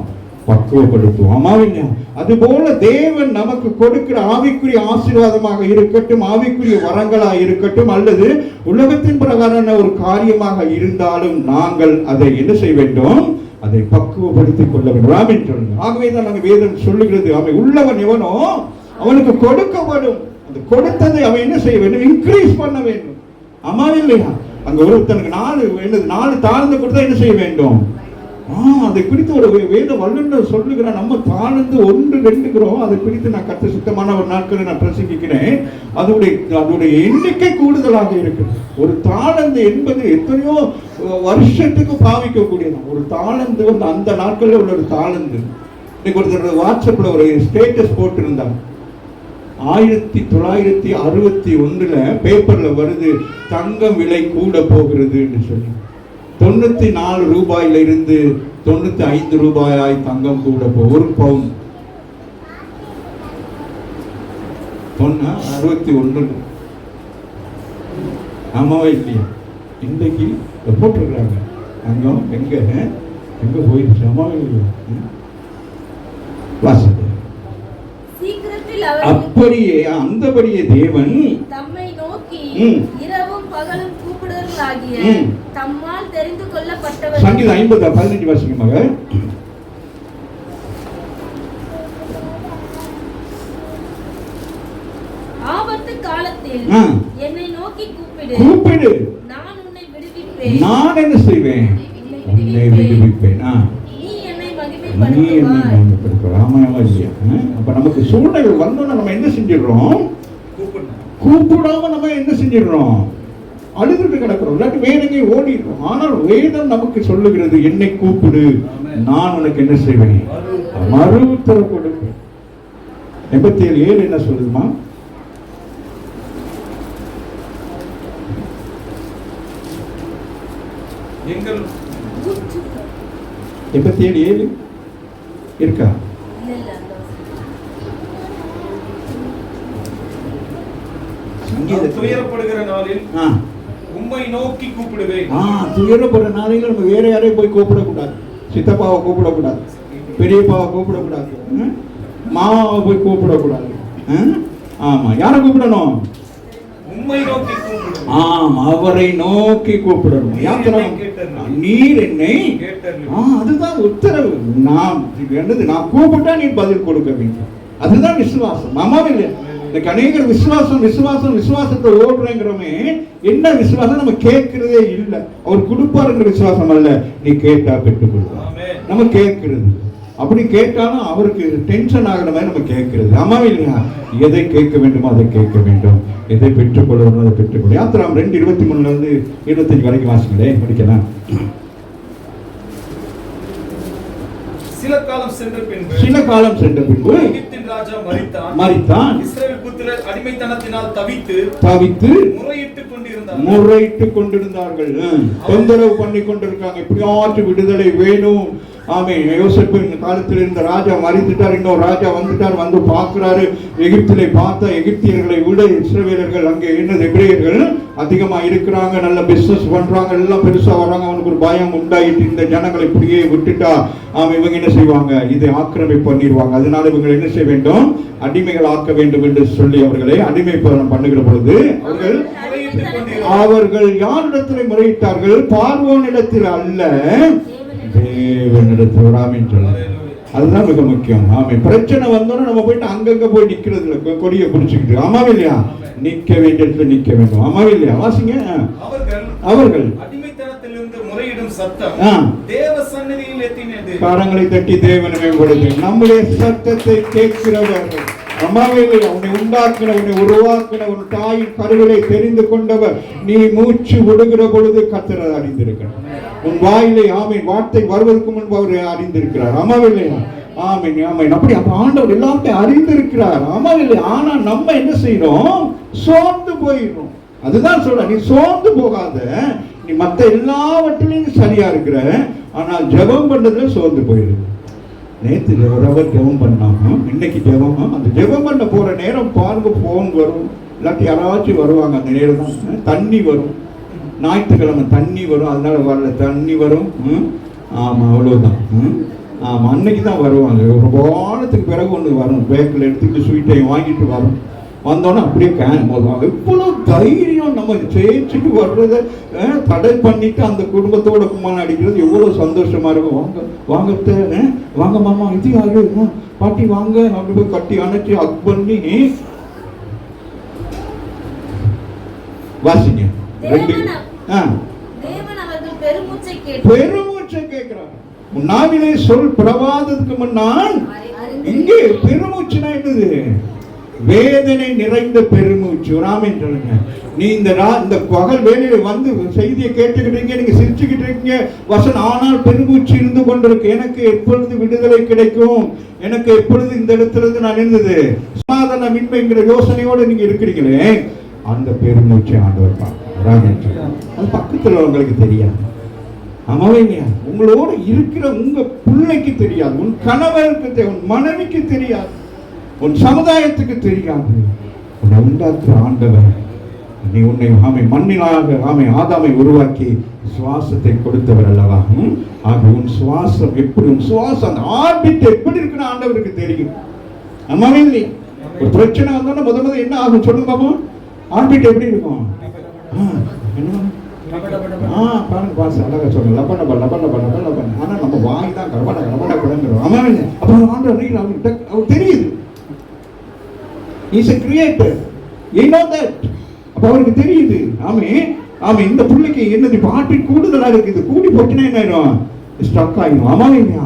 பக்குவப்படுத்துவோம். ஆமாவிங்க. அதுபோல தேவன் நமக்கு கொடுக்கிற ஆவிக்குரிய ஆசீர்வாதமாக இருக்கட்டும், ஆவிக்குரிய வரங்களா இருக்கட்டும், அல்லது உலகத்தின் பிரகாரமான ஒரு காரியமாக இருந்தாலும் நாங்கள் அதை என்ன செய்ய வேண்டும்? அதை பக்குவப்படுத்திக் கொள்ள வேண்டும். ஆகவேதான் நாங்கள் வேதம் சொல்லுகிறது, அவன் உள்ளவன் எவனோ அவனுக்கு கொடுக்கப்படும். அந்த கொடுத்ததை அவன் என்ன செய்ய வேண்டும்? இன்க்ரீஸ் பண்ண வேண்டும். ஆமா இல்லையா? அங்க ஒருத்தனுக்கு 4 தாழ்ந்து கொடுத்தா என்ன செய்ய வேண்டும்? அதை குறித்து ஒரு வேத வல்லுநர் சொல்லுகிறேன். நம்ம தாழ்ந்து 1-2 அதை குறித்து நான் கற்று சுத்தமான ஒரு நாட்களை நான் பிரசங்கிக்கிறேன். அதோடைய எண்ணிக்கை கூடுதலாக இருக்கு. ஒரு தாளந்து என்பது எத்தனையோ வருஷத்துக்கு பாவிக்கக்கூடியது. ஒரு தாளந்து வந்து அந்த நாட்களில் உள்ள ஒரு தாளந்து. இன்னைக்கு ஒருத்தர் வாட்ஸ்அப்ல ஒரு ஸ்டேட்டஸ் போட்டிருந்தாங்க. 1961 பேப்பர்ல வருது, தங்கம் விலை கூட போகிறது என்று சொல்லி. 94 ரூபாயில இருந்து 95 ரூபாயாய் தங்கம் கூட ஒரு பவுன் 61. ஆமாவா இல்லையா? இன்றைக்கு போட்டிருக்கிறாங்க தங்கம் எங்க போயிடுச்சு. ஆமாவா இல்லையா? அப்படியே அந்தபடியே தேவன் தம்மை நோக்கி இரவும் பகலும் கூப்பிடுவர்களாகிய தம்மால் தெரிந்து கொள்ளப்பட்டவர். சங்கீதம் 50:15 வாசிக்குமாக. ஆபத்து காலத்தில் என்னை நோக்கி கூப்பிடு, நான் உன்னை விடுவிப்பேன். நான் என்ன செய்வேன்? உன்னை விடுவிப்பேன். நீ என்னை மகிமைப்படுத்துவாய். ஆமாவா இல்லையா? அப்ப நமக்கு சூழ்நிலை வந்தோம்னா நம்ம என்ன செஞ்சிடறோம்? கூப்பிடாம நம்ம என்ன செஞ்சிடறோம்? அழுதுட்டு கிடக்கிறோம், இல்லாட்டி வேற எங்கேயும் ஓடிடுறோம். ஆனால் வேதம் நமக்கு சொல்லுகிறது, என்னை கூப்பிடு, நான் உனக்கு என்ன செய்வேன்? மறு உத்தரவு கொடுப்பேன். 87:7 என்ன சொல்லுதுமா? எங்கள் 87:7 இருக்கா? துயரப்படுகிற நாளில் உம்மை நோக்கி கூப்பிடுவேன். துயரப்படுற நாளைகள் நம்ம வேற யாரையும் போய் கூப்பிடக்கூடாது. சித்தப்பாவை கூப்பிடக்கூடாது, பெரியப்பாவை கூப்பிடக்கூடாது, மாமாவை போய் கூப்பிடக்கூடாது. ஆமா, யாரை கூப்பிடணும்? உம்மை நோக்கி கூப்பிடணும். அவரை நோக்கி கூப்பிடணும். நீர் என்னை அதுதான் உத்தரவு. நான் கூப்பிட்டா நீ பதில் கொடுக்க வேண்டும். அதுதான் விசுவாசம். ஆமாம் இல்லையா? இந்த அநேகர் விசுவாசத்தை ஓடுறேங்கிறோமே. என்ன விசுவாசம்? நம்ம கேட்கிறதே இல்லை. அவர் கொடுப்பாருங்கிற விசுவாசம் அல்ல. நீ கேட்டா பெற்றுக்கொள்வார். நம்ம கேட்கிறது, அப்படி கேட்டாலும் அவருக்கு டென்ஷன் ஆகிற மாதிரி நம்ம கேட்கிறது. ஆமாம் இல்லையா? எதை கேட்க வேண்டுமோ அதை கேட்க வேண்டும். எதை பெற்றுக்கொள்ளணும் அதை பெற்றுக்கொள்ள. யாத்திராம் 2:23 25 வரைக்கும் வாசிங்களே, படிக்கலாம். சில காலம் சென்ற பின்பு எகிப்தின் ராஜா மரித்தான். இஸ்ரவேல் புத்திரர் அடிமைத்தனத்தினால் தவித்து முறையிட்டுக் கொண்டிருந்தார்கள். தொந்தரவு பண்ணி கொண்டிருக்காங்க. எப்படியாச்சும் விடுதலை வேணும். யோசேப்பின் காலத்தில் இருந்த ராஜா மரித்துட்டார். இன்னொரு ராஜா வந்துட்டார். வந்து பார்க்கிறாரு. எகிப்திலே பார்த்தா எகிப்தியர்களை விட இஸ்ரவேலர்கள் அங்கே என்னது எபிரேயர்கள் அதிகமா இருக்கிறாங்க. நல்ல பிசினஸ் பண்றாங்க. எல்லாம் பெருசா வர்றாங்க. அவனுக்கு ஒரு பயம் உண்டாயிட்டு இந்த ஜனங்களை இப்படியே விட்டுட்டா இவங்க என்ன செய்வாங்க? இதை ஆக்கிரமிப்பு பண்ணிடுவாங்க. அதனால இவங்க என்ன செய்ய வேண்டும்? அடிமைகள் ஆக்க வேண்டும் என்று சொல்லி அவர்களை அடிமைப்பதம் பண்ணுகிற பொழுது அவர்கள் யாரிடத்தில் முறையிட்டார்கள்? பார்வோனிடத்தில் அல்ல, தேவனிடத்தில். அதுதான் மிக முக்கியம். பிரச்சனை வந்தோம்னா நம்ம போயிட்டு அங்கங்க போய் நிக்கிறது இல்லை, கொடியை பிடிச்சிக்கிட்டு. ஆமா இல்லையா? நிக்க வேண்டிய இடத்துல நிக்க வேண்டும். ஆமா இல்லையா? வாசிங்க. அவர்கள் அடிமைத்தனத்திலிருந்து முறையிடும் சத்தம் தேவ சந்நிதியில் எத்தினது. கரங்களை தட்டி தேவனை மேம்படுத்து. நம்முடைய சத்தத்தை கேட்கிறவர்கள். உன்னை உண்டாக்கின, உன்னை உருவாக்கின, உன் தாயின் கருவிலை தெரிந்து கொண்டவர். நீ மூச்சு விடுகிற பொழுது கர்த்தர் அறிந்திருக்கிறார். உன் வாயிலே வார்த்தை வருவதற்கு முன்பு அவர் அறிந்திருக்கிறார். ஆமாவில்லையா? அப்படி அப்ப ஆண்டவர் எல்லாத்தையும் அறிந்திருக்கிறார். ஆமாவில்லை? ஆனா நம்ம என்ன செய்யறோம்? சோர்ந்து போயிடும். அதுதான் சொல்ற, நீ சோர்ந்து போகாத. நீ மத்த எல்லாவற்றிலையும் சரியா இருக்கிற, ஆனால் ஜெபம் பண்றதுல சோர்ந்து போயிடுது. நேற்று ஜெபம் பண்ணாம இன்னைக்கு ஜெபமா? அந்த ஜெபம் பண்ண போற நேரம் பாருங்க, போன் வரும், இல்லாட்டி யாராச்சும் வருவாங்க. அந்த நேரம் தான் தண்ணி வரும். ஞாயிற்றுக்கிழமை தண்ணி வரும், அதனால வரல. தண்ணி வரும். அவ்வளவுதான். அன்னைக்கு தான் வருவாங்க. ஒரு வாரத்துக்கு பிறகு ஒன்று வரும். பேக்கில் எடுத்துக்கிட்டு ஸ்வீட்டை வாங்கிட்டு வரும். வந்தோன்னா அப்படியே போதும். எவ்வளவு தைரியம்! நம்ம ஜெயிச்சுட்டு வர்றத தடை பண்ணிட்டு அந்த குடும்பத்தோட கும்மான் அடிக்கிறது எவ்வளவு சந்தோஷமா இருக்கும். வாங்க மாமா, இது யாரு? பாட்டி வாங்க. அப்படி போய் கட்டி அணைச்சி ஹக் பண்ணி வாசிங்க. பெருமூச்சை கேட்கிறார். நாவிலே சொல் பிரவாதத்துக்கு முன்னான். இங்கே பெருமூச்சுனா என்னது? வேதனை நிறைந்த பெருமூச்சு. ராமன் சொல்லுங்க. நீ இந்த பகல் வேலையில வந்து செய்தியை கேட்டுக்கிட்டீங்க, நீங்க சிரிச்சுக்கிட்டு இருக்கீங்க வசன். ஆனால் பெருமூச்சு இருந்து கொண்டிருக்கு. எனக்கு எப்பொழுது விடுதலை கிடைக்கும்? எனக்கு எப்பொழுது இந்த இடத்துல இருந்து நான் இருந்தது சமாதானமின்மைங்கிற யோசனையோடு நீங்க இருக்கிறீங்களே, அந்த பெருமூச்சை ஆண்டவர் பார்க்க. அது பக்கத்துல உங்களுக்கு தெரியாது. ஆமாவையா? உங்களோட இருக்கிற உங்க பிள்ளைக்கு தெரியாது, உன் கணவருக்கு தெரியாது, உன் மனைவிக்கு தெரியாது, உன் சமுதாயத்துக்கு தெரியாது. உன்னை உண்டாக்குற ஆண்டவர். நீ உன்னை மண்ணிலாக ஆதாமை உருவாக்கி சுவாசத்தை கொடுத்தவர் அல்லவா? உன் சுவாசம் எப்படி, உன் சுவாசம் அந்த ஆர்பிட் எப்படி இருக்குன்னு ஆண்டவருக்கு தெரியும். ஆமாவே இல்லையா? ஒரு பிரச்சனை வந்தோன்னா முதல்ல என்ன ஆகும் சொல்லுங்க பாப்போம். ஆர்பிட் எப்படி இருக்கும்? பாருங்க பாச அழகா சொல்லுங்க. லபன. ஆனா நம்ம வாய் தான் கடபட குழந்தைறோம். ஆமாவே. அப்ப ஆண்டவர் அவருக்கு தெரியுது. He's a creator. You know that. அப்ப அவருக்கு தெரியுது. இந்த பிள்ளைக்கு என்னது பாட்டி கூடுதலா இருக்குது. கூடி போச்சுன்னா என்ன ஆயிடும்? ஸ்டக் ஆயிடும். ஆமாவே இல்லையா?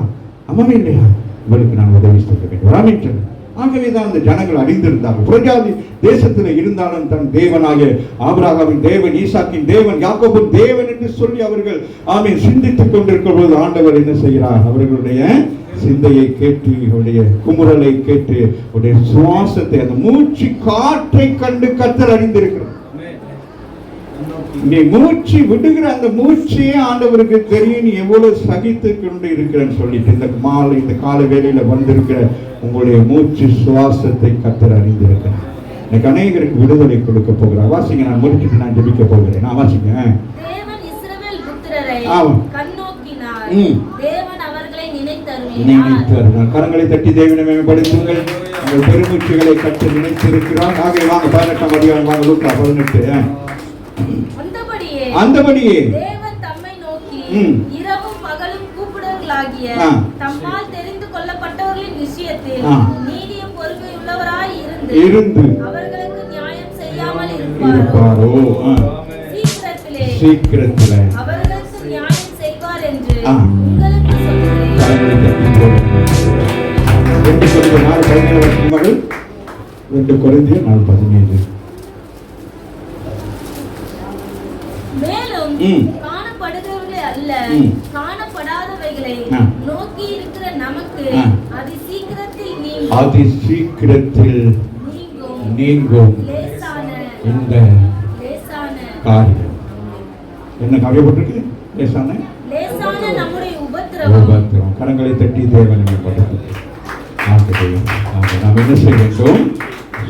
இவளுக்கு நான் உதவி செய்ய வேண்டும். ஆகவேதான் அந்த ஜனங்கள் அறிந்திருந்தார்கள். புரஜாதி தேசத்தில் இருந்தாலும் தன் தேவனாக ஆபிரகாமின் தேவன், ஈசாக்கின் தேவன், யாக்கோபின் தேவன் என்று சொல்லி அவர்கள் சிந்தித்துக் கொண்டிருக்கிற போது ஆண்டவர் என்ன செய்கிறார்? அவர்களுடைய சிந்தையை கேட்டு, அவருடைய குமுறலை கேட்டு, அவருடைய சுவாசத்தை, அந்த மூச்சு காற்றை கண்டு கர்த்தர் அறிந்திருக்கிறார். நீ மூச்சு விடுகிற அந்த மூச்சையே ஆண்டவருக்கு தெரியும். நீ எவ்வளவு சகித்து கொண்டு இருக்கிறன்னு சொல்லிட்டு இந்த கால வேளையில வந்திருக்கிற உங்களுடைய மூச்சு சுவாசத்தை கர்த்தர் அறிந்திருக்கிறார். எனக்கு அநேகருக்கு விடுதலை கொடுக்க போகிறார். வாசிங்க, நான் முடிச்சுட்டு நான் ஜெபிக்க போகிறேன். நான் வாசிங்க. தேவன் இஸ்ரவேல் புத்திரரை ஆமாம். கண்ணோக்கினார். ம். தேவன் அவர்களை நினைத்தருளினார். நினைத்தார். கரங்களை தட்டி தேவனை மேம்படுத்துங்கள். உங்கள் பெருமூச்சுகளை கற்று நினைத்திருக்கிறார். ஆகவே வாங்க 18ஆம் அதிகாரம் வாங்க, லூக்கா 18. அந்தபடியே தேவன் தம்மை நோக்கி ம். இரவும் பகலும் கூப்பிடுவர்களாகிய ஆ. தம்மால் தெரிந்து கொள்ளப்பட்டவர்களின் விஷயத்தில் ஆ. நீதிய பொறுமை உள்ளவராய் இருந்து அவர்களுக்கு நியாயம் செய்யாமல் இருப்பாரோ. சீக்கிரத்திலே அவர்களுக்கு நியாயம் செய்வார் என்று ஆ. உங்களுக்கு சொல்கிறேன். கரங்களை தட்டி போடுங்கள். 2 கொரிந்தியர் 4:17 மகள் 2 கொரிந்தியர் 4:17. மேலும் ம். காணப்படுகிறவர்களே அல்ல, ம். காணப்படாதவைகளை ஆ. நோக்கி இருக்கிற நமக்கு ஆ. அதி சீக்கிரத்தில் நீங்கும் லேசான இந்த காரியம். என்ன காரியப்பட்டிருக்கு? லேசான நம்முடைய உபத்திரவம். கரங்களை தட்டி தேவனை நாம் என்ன செய்ய வேண்டும்?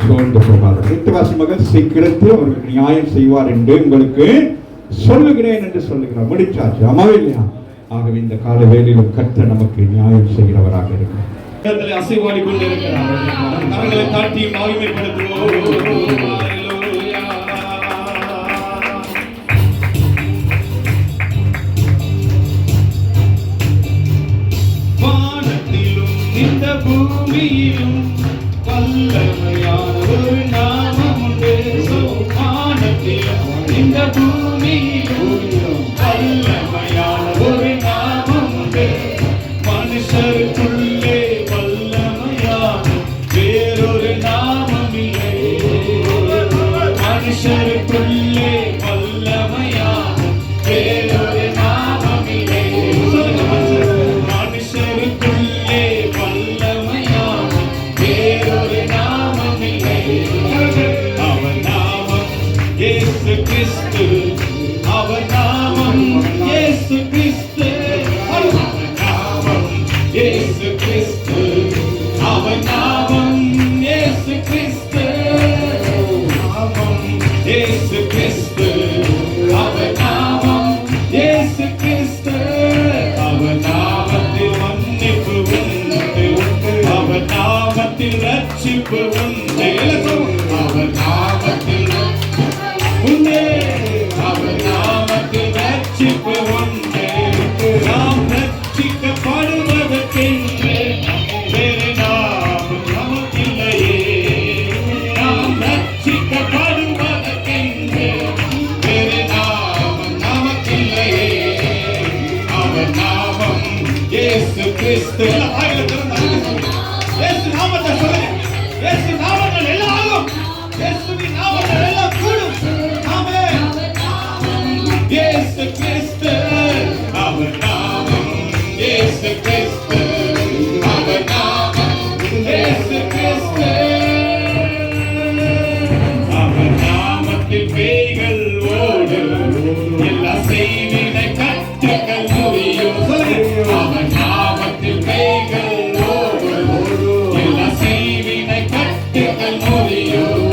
சோர்ந்து போகாது. வித்துவாசி மகன் சீக்கிரத்தில் அவருக்கு நியாயம் செய்வார் என்று உங்களுக்கு சொல்லுகிறேன் என்று சொல்லுகிறார். முடிச்சாச்சு. அம்மாவே இல்லையா? ஆகவே இந்த கால வேளையிலும் கர்த்தர் நமக்கு நியாயம் செய்கிறவராக இருக்கிறார். அசைவாடி கொண்டிருக்கிறார். கரங்களை தாட்டி மகிமைப்படுத்துவோம். வானத்திலும் இந்த பூமியிலும் வல்லமையான ஒரு நாமம் உண்டு. வானத்திலும் இந்த பூமியிலும் வல்லமையான ஒரு நாமம் உண்டு. மனுஷருக்குள்ளே வல்லமையான வேறொரு நாமம் இல்லை. மனுஷருக்குள்ளே வல்லமையான வேறொரு நாமம் இல்லை. மனுஷருக்குள்ளே வல்லமையான வேறொரு நாமம் இல்லை. அவர் நாமம் இயேசு கிறிஸ்து. அவர் நாமம் இயேசு கிறிஸ்து. இயேசு கிறிஸ்து. அவர் நாமம் இயேசு கிறிஸ்து. நாமம் இயேசு கிறிஸ்து. அவர் நாமம் இயேசு கிறிஸ்து. அவர் நாமத்தில் மன்னிப்பு உண்டு. அவர் நாமத்தில் ரட்சிப்பு உண்டு. அவர் நாமத்தில் உண்டு. அவர் நாமத்தில் ரட்சிப்பு உண்டு. நாம் ரட்சிக்கப்படுவதற்கென்று வேறு நாமம் நமக்கில்லையே. நாம் ரட்சிக்கப்படுவதற்கென்று வேறு நாமம் நமக்கில்லையே. அவர் நாமம் இயேசு கிறிஸ்து. இயேசு நாமத்தை சொல்லுங்க. இயேசு நாமங்கள் எல்லாம் ஆகும். இயேசுவின் நாமங்கள் எல்லாம் கூடும். ஆமென். இயேசு கிறிஸ்து. அவர் நாமம் இயேசு கிறிஸ்து. அவர் நாமம் இயேசு கிறிஸ்து. அவர் நாமத்தில் பேய்கள் ஓடும். எல்லா செய்வினை கட்டுகள் முறியும். அவர் நாமத்தில் பேய்கள் ஓடும். எல்லா செய்வினை கட்டுகள் முறியும்.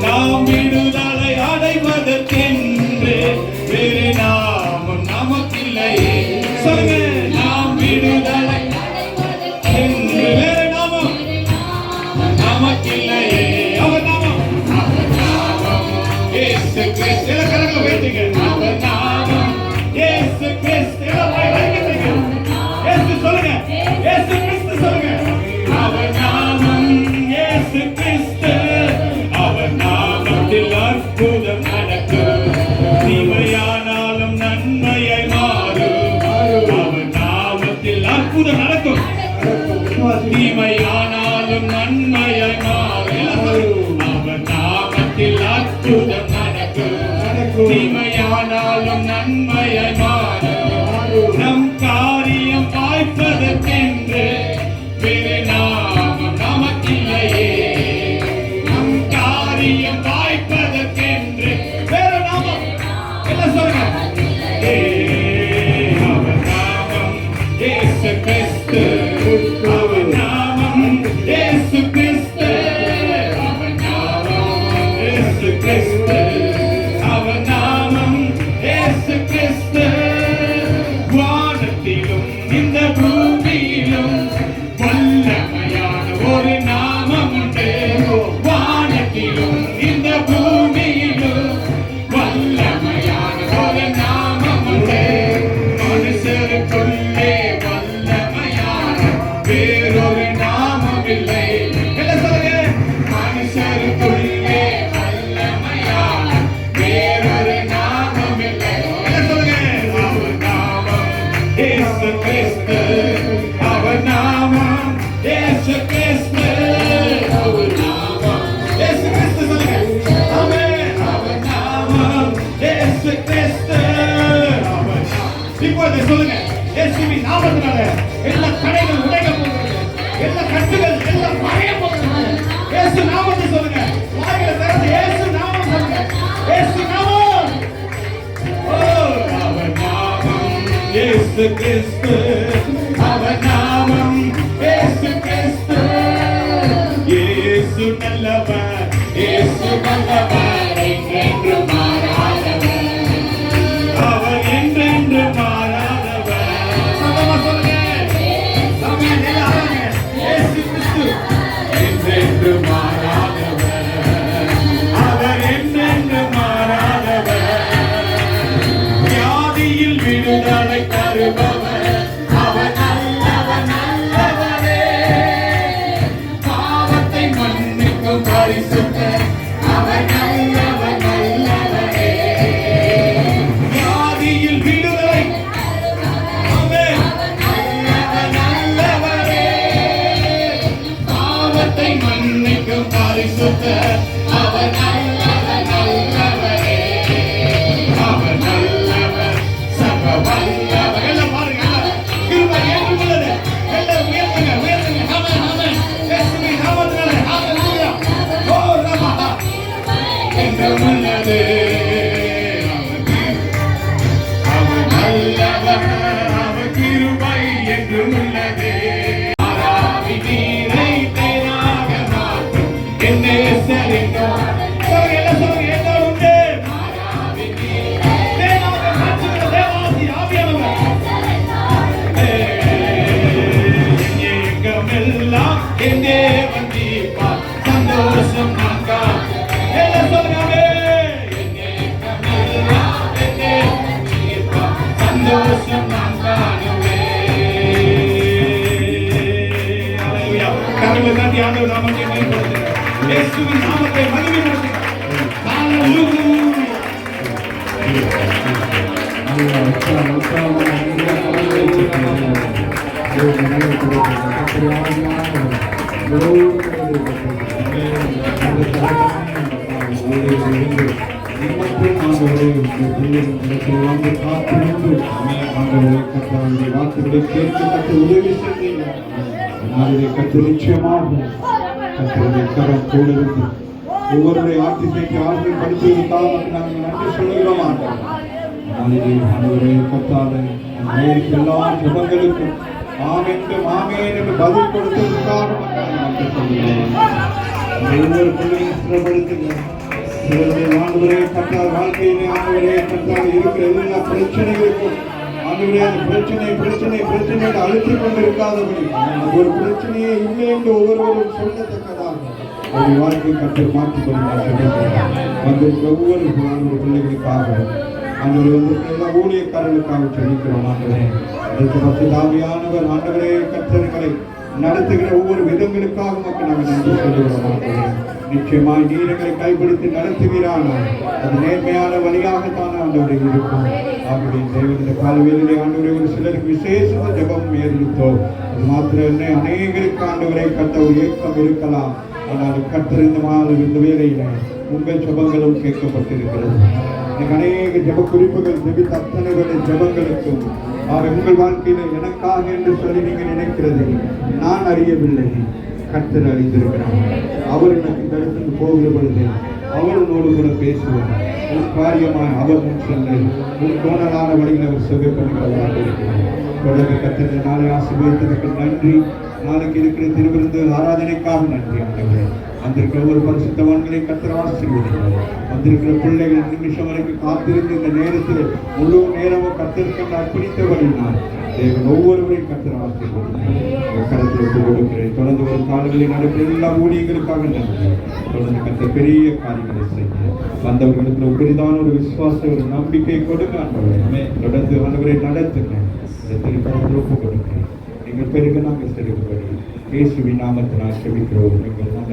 நாம் விடுதலை அடைவதற்கென்று வேறு நாமம் நமக்கில்லையே. சொல்லுங்க. நாம் விடுதலை என்று வேறு நாமம் நமக்கில்லையே. அவர் நாமம் இயேசு கிறிஸ்து. கரங்களை உயர்த்துங்க. அவர் நாமம் இயேசு கிறிஸ்து. இயேசு சொல்லுங்க. இயேசு கிறிஸ்து சொல்லுங்க. அவர் நாமம் இயேசு கிறிஸ்து. அவர் நாமத்தில் அற்புதம் நடக்கும். தீமையானாலும் நன்மையை மாறும். அவர் நாமத்தில் அற்புதம் நடக்கும். தீமையானாலும் நன்மையை மாறும். அவர் நாமத்தில் அற்புதம் நடக்கும். தீமையானாலும் நன்மையை மாறும். நம் காரியம் வாய்ப்பதற்கென்று வேறு நாமம் நமக்கில்லையே. நம் காரியம் வாய்ப்பதற்கென்று வேறு நாமம் என்ன சொல்லுங்க. அவர் நாமம் இயேசு கிறிஸ்து. அவர் நாமம் இயேசு கிறிஸ்து. அவர் நாமம் கிறிஸ்து, அவர் நாமம் இயேசு கிறிஸ்து. வானத்திலும் இந்த பூமியிலும் வல்லமையான ஒரு நாமம் உண்டு. வானத்திலும் இந்த பூமியிலும் வல்லமையான ஒரு நாமம் உண்டு. மனுஷருக்குள்ளே வல்லமையான வேறொரு நாமம் இல்லை. என்ன சொல்லுங்க? மனுஷருக்குள்ளே வல்லமையான வேறொரு நாமம் இல்லை. என்ன சொல்லுங்க? அவர் நாமம் இயேசு கிறிஸ்து, அவர் நாமம் இயேசு கிறிஸ்து, அவர் நாமம் இயேசு கிறிஸ்து. சொல்லுங்க ஆமென். அவர் நாமம் இயேசு கிறிஸ்து, அவர் நாமம். இப்போது சொல்லுங்க, இயேசுவின் நாமத்தினால எல்லா தடைகள் உடைக்க போகிறது, எல்லா கட்டுகள் எல்லாம் மறைய போகிறது. இயேசு நாமத்தை சொல்லுங்க. வாயில திறந்து இயேசு நாமம் சொல்லுங்க. இயேசு நாமம். ஓ, அவர் நாமம் இயேசு கிறிஸ்து, அவர் நாமம் இயேசு கிறிஸ்து. இயேசு நல்லவர், இயேசு நல்லவர், என்றென்று மாறாதவர், அவர் என்றென்று மாறாதவர். சத்தமா சொல்லுங்க. ஆமென். எல்லாரும் இயேசு கிறிஸ்து என்றென்று மாறாதவர், அவர் என்றென்று மாறாதவர். வியாதியில் விடுதலை தருபவர், அவர் நல்லவர், நல்லவரே. பாவத்தை மன்னிக்கும் பரிசுத்தர், அவர் நல்லவர், நல்லவரே. வியாதியில் விடுதலை, ஆமென், நல்லவர், நல்லவரே. பாவத்தை மன்னிக்கும் பரிசுத்தர், அவர் நல்லவர், நல்லவரே. அவர் நல்லவர், சர்வ வல்லவர். எல்லாம் பாருங்க, எல்லாம் கிருபை ஏற்றுக்கொள்ளுது. எல்லாம் உயர்த்துங்க, உயர்த்துங்க. ஆமென், ஆமென். இயேசுவின் நாமத்தினால ஹalleluya. ஓ ரமா என்றும் உள்ளது. அவர் நல்லவர், அவர் கிருபை என்றும் உள்ளது. ஆராவி நீரை தேனாக மாற்றும் என் நேசரினோ. சொல்லுங்க, எல்லாம் சொல்லுங்க. என்ன உண்டு? ஆராவி நீரை தேனாக மாற்றுகிற தேவாதி ஆவியானவர். எங்கமெல்லாம் என் தேவன் தீர்ப்பார், சந்தோஷம் நான் காண்பேன். எல்லாம் சொல்லுங்க. எங்கமெல்லாம் என் தேவன் தீர்ப்பார், சந்தோஷம் நான் காணுவேன். ஹalleluya. கரங்களை தட்டி ஆண்டவர் நாமத்தை மகிமைப்படுத்துங்க. இயேசுவின் நாமத்தை மகிமைப்படுத்துங்க. ஹalleluya. வார்த்தைகளை கேட்டு கற்று உதவி செய்தீர்கள். கற்று நிச்சயமாக கற்றுடைய கரம் கூட இருக்கு. ஒவ்வொருடைய ஆட்சிக்கு ஆற்றல் படுத்துவதற்காக நாங்கள் நன்றி சொல்லுகிறோம். ஆண்டவரே கத்தாலே எல்லா ஜபங்களுக்கும் ஆமென்றும் ஆமென் என்று பதில் கொடுத்ததற்காக நன்றி சொல்லுகிறோம். ஒவ்வொரு பிள்ளையும் சிறப்படுத்துங்க. ஆண்டவரே கத்தால் வாழ்க்கையிலே ஆண்டவரே கத்தால் இருக்கிற எல்லா பிரச்சனைகளுக்கும் ஆண்டவரே அந்த பிரச்சனை அழுத்திக் கொண்டிருக்காதபடி ஒரு பிரச்சனையே இல்லை என்று ஒவ்வொருவரும் சொல்லத்தக்கதாக ஒரு வாழ்க்கை கற்று மாற்றிக் வந்திருக்கிற ஒவ்வொரு பிள்ளைகளுக்காக ஆண்டவரே வந்திருக்கிற எல்லா ஊழியக்காரர்களுக்காக சொல்லிக்கிறோம். ஆண்டவரே அதற்கு பற்றி தாமியானவர் ஆண்டவரே கற்றல்களை நடத்துகிற ஒவ்வொரு விதங்களுக்காக மக்கள் நாங்கள் நன்றி சொல்லுகிறோம். ஆண்டவரே நிச்சயமாய் நீரங்களை கைப்பிடித்து நடத்துகிறானால் அது நேர்மையான வழியாகத்தான் ஆண்டவரை இருக்கும். ஆகவே தேவனுடைய காலவேளையிலே ஆண்டவரை ஒரு சிலருக்கு விசேஷமாக ஜெபம் ஏற்படுத்தோம். அது மாத்திரம் என்ன, அநேகருக்கு ஆண்டவரை கட்ட ஒரு ஏக்கம் இருக்கலாம். ஆனால் இந்த வேளையில உங்கள் ஜெபங்களும் கேட்கப்பட்டிருக்கிறது. அநேக ஜெப குறிப்புகள் ஜெபித்த அத்தனைகளுடைய ஜெபங்களுக்கும் உங்கள் வாழ்க்கையில எனக்காக என்று சொல்லி நீங்கள் நினைக்கிறது நான் அறியவில்லை, கர்த்தர் அறிந்திருக்கிறார். அவர் எனக்கு இந்த இடத்துக்கு போகிற பொழுது அவர் உன்னோடு கூட பேசுவார். உன் காரியமாக அவர் முன் சென்று உன் தோணலான வழியில் அவர் செவ்வாய் பண்ணுகிறவராக இருக்கிறார். தொடர்ந்து கத்திர நாளை ஆசீர்வதித்ததற்கு நன்றி. நாளைக்கு இருக்கிற திருவிருந்து ஆராதனைக்காக நன்றி ஆண்டவரே. வந்திருக்கிற ஒரு பரிசுத்தவான்களை கத்திர ஆசீர்வதிக்கிறார். வந்திருக்கிற பிள்ளைகள் நிமிஷம் வரைக்கும் காத்திருந்து இந்த நேரத்தில் முழு நேரமும் கத்திருக்க அர்ப்பணித்தவர்கள் தேவன் ஒவ்வொருவரையும் கத்திர ஆசீர்வதிக்கிறார். கருத்து கொடுக்கிறேன். தொடர்ந்து ஒரு காலங்களில் நடக்கிற எல்லா ஊழியர்களுக்காக நன்றி. தொடர்ந்து கத்த பெரிய காரியங்களை செய்ய வந்தவர்களுக்கு ஒரு பெரிதான ஒரு விசுவாச ஒரு நம்பிக்கை கொடுங்க ஆண்டவரே. தொடர்ந்து ஆண்டவரை நடத்துங்க. ஒப்பு கொடுக்கிறேன். எங்கள் பேருக்கு நாங்கள் செலுத்துபடி இயேசுவின் நாமத்தினால் செபிக்கிறோம். எங்கள் நல்ல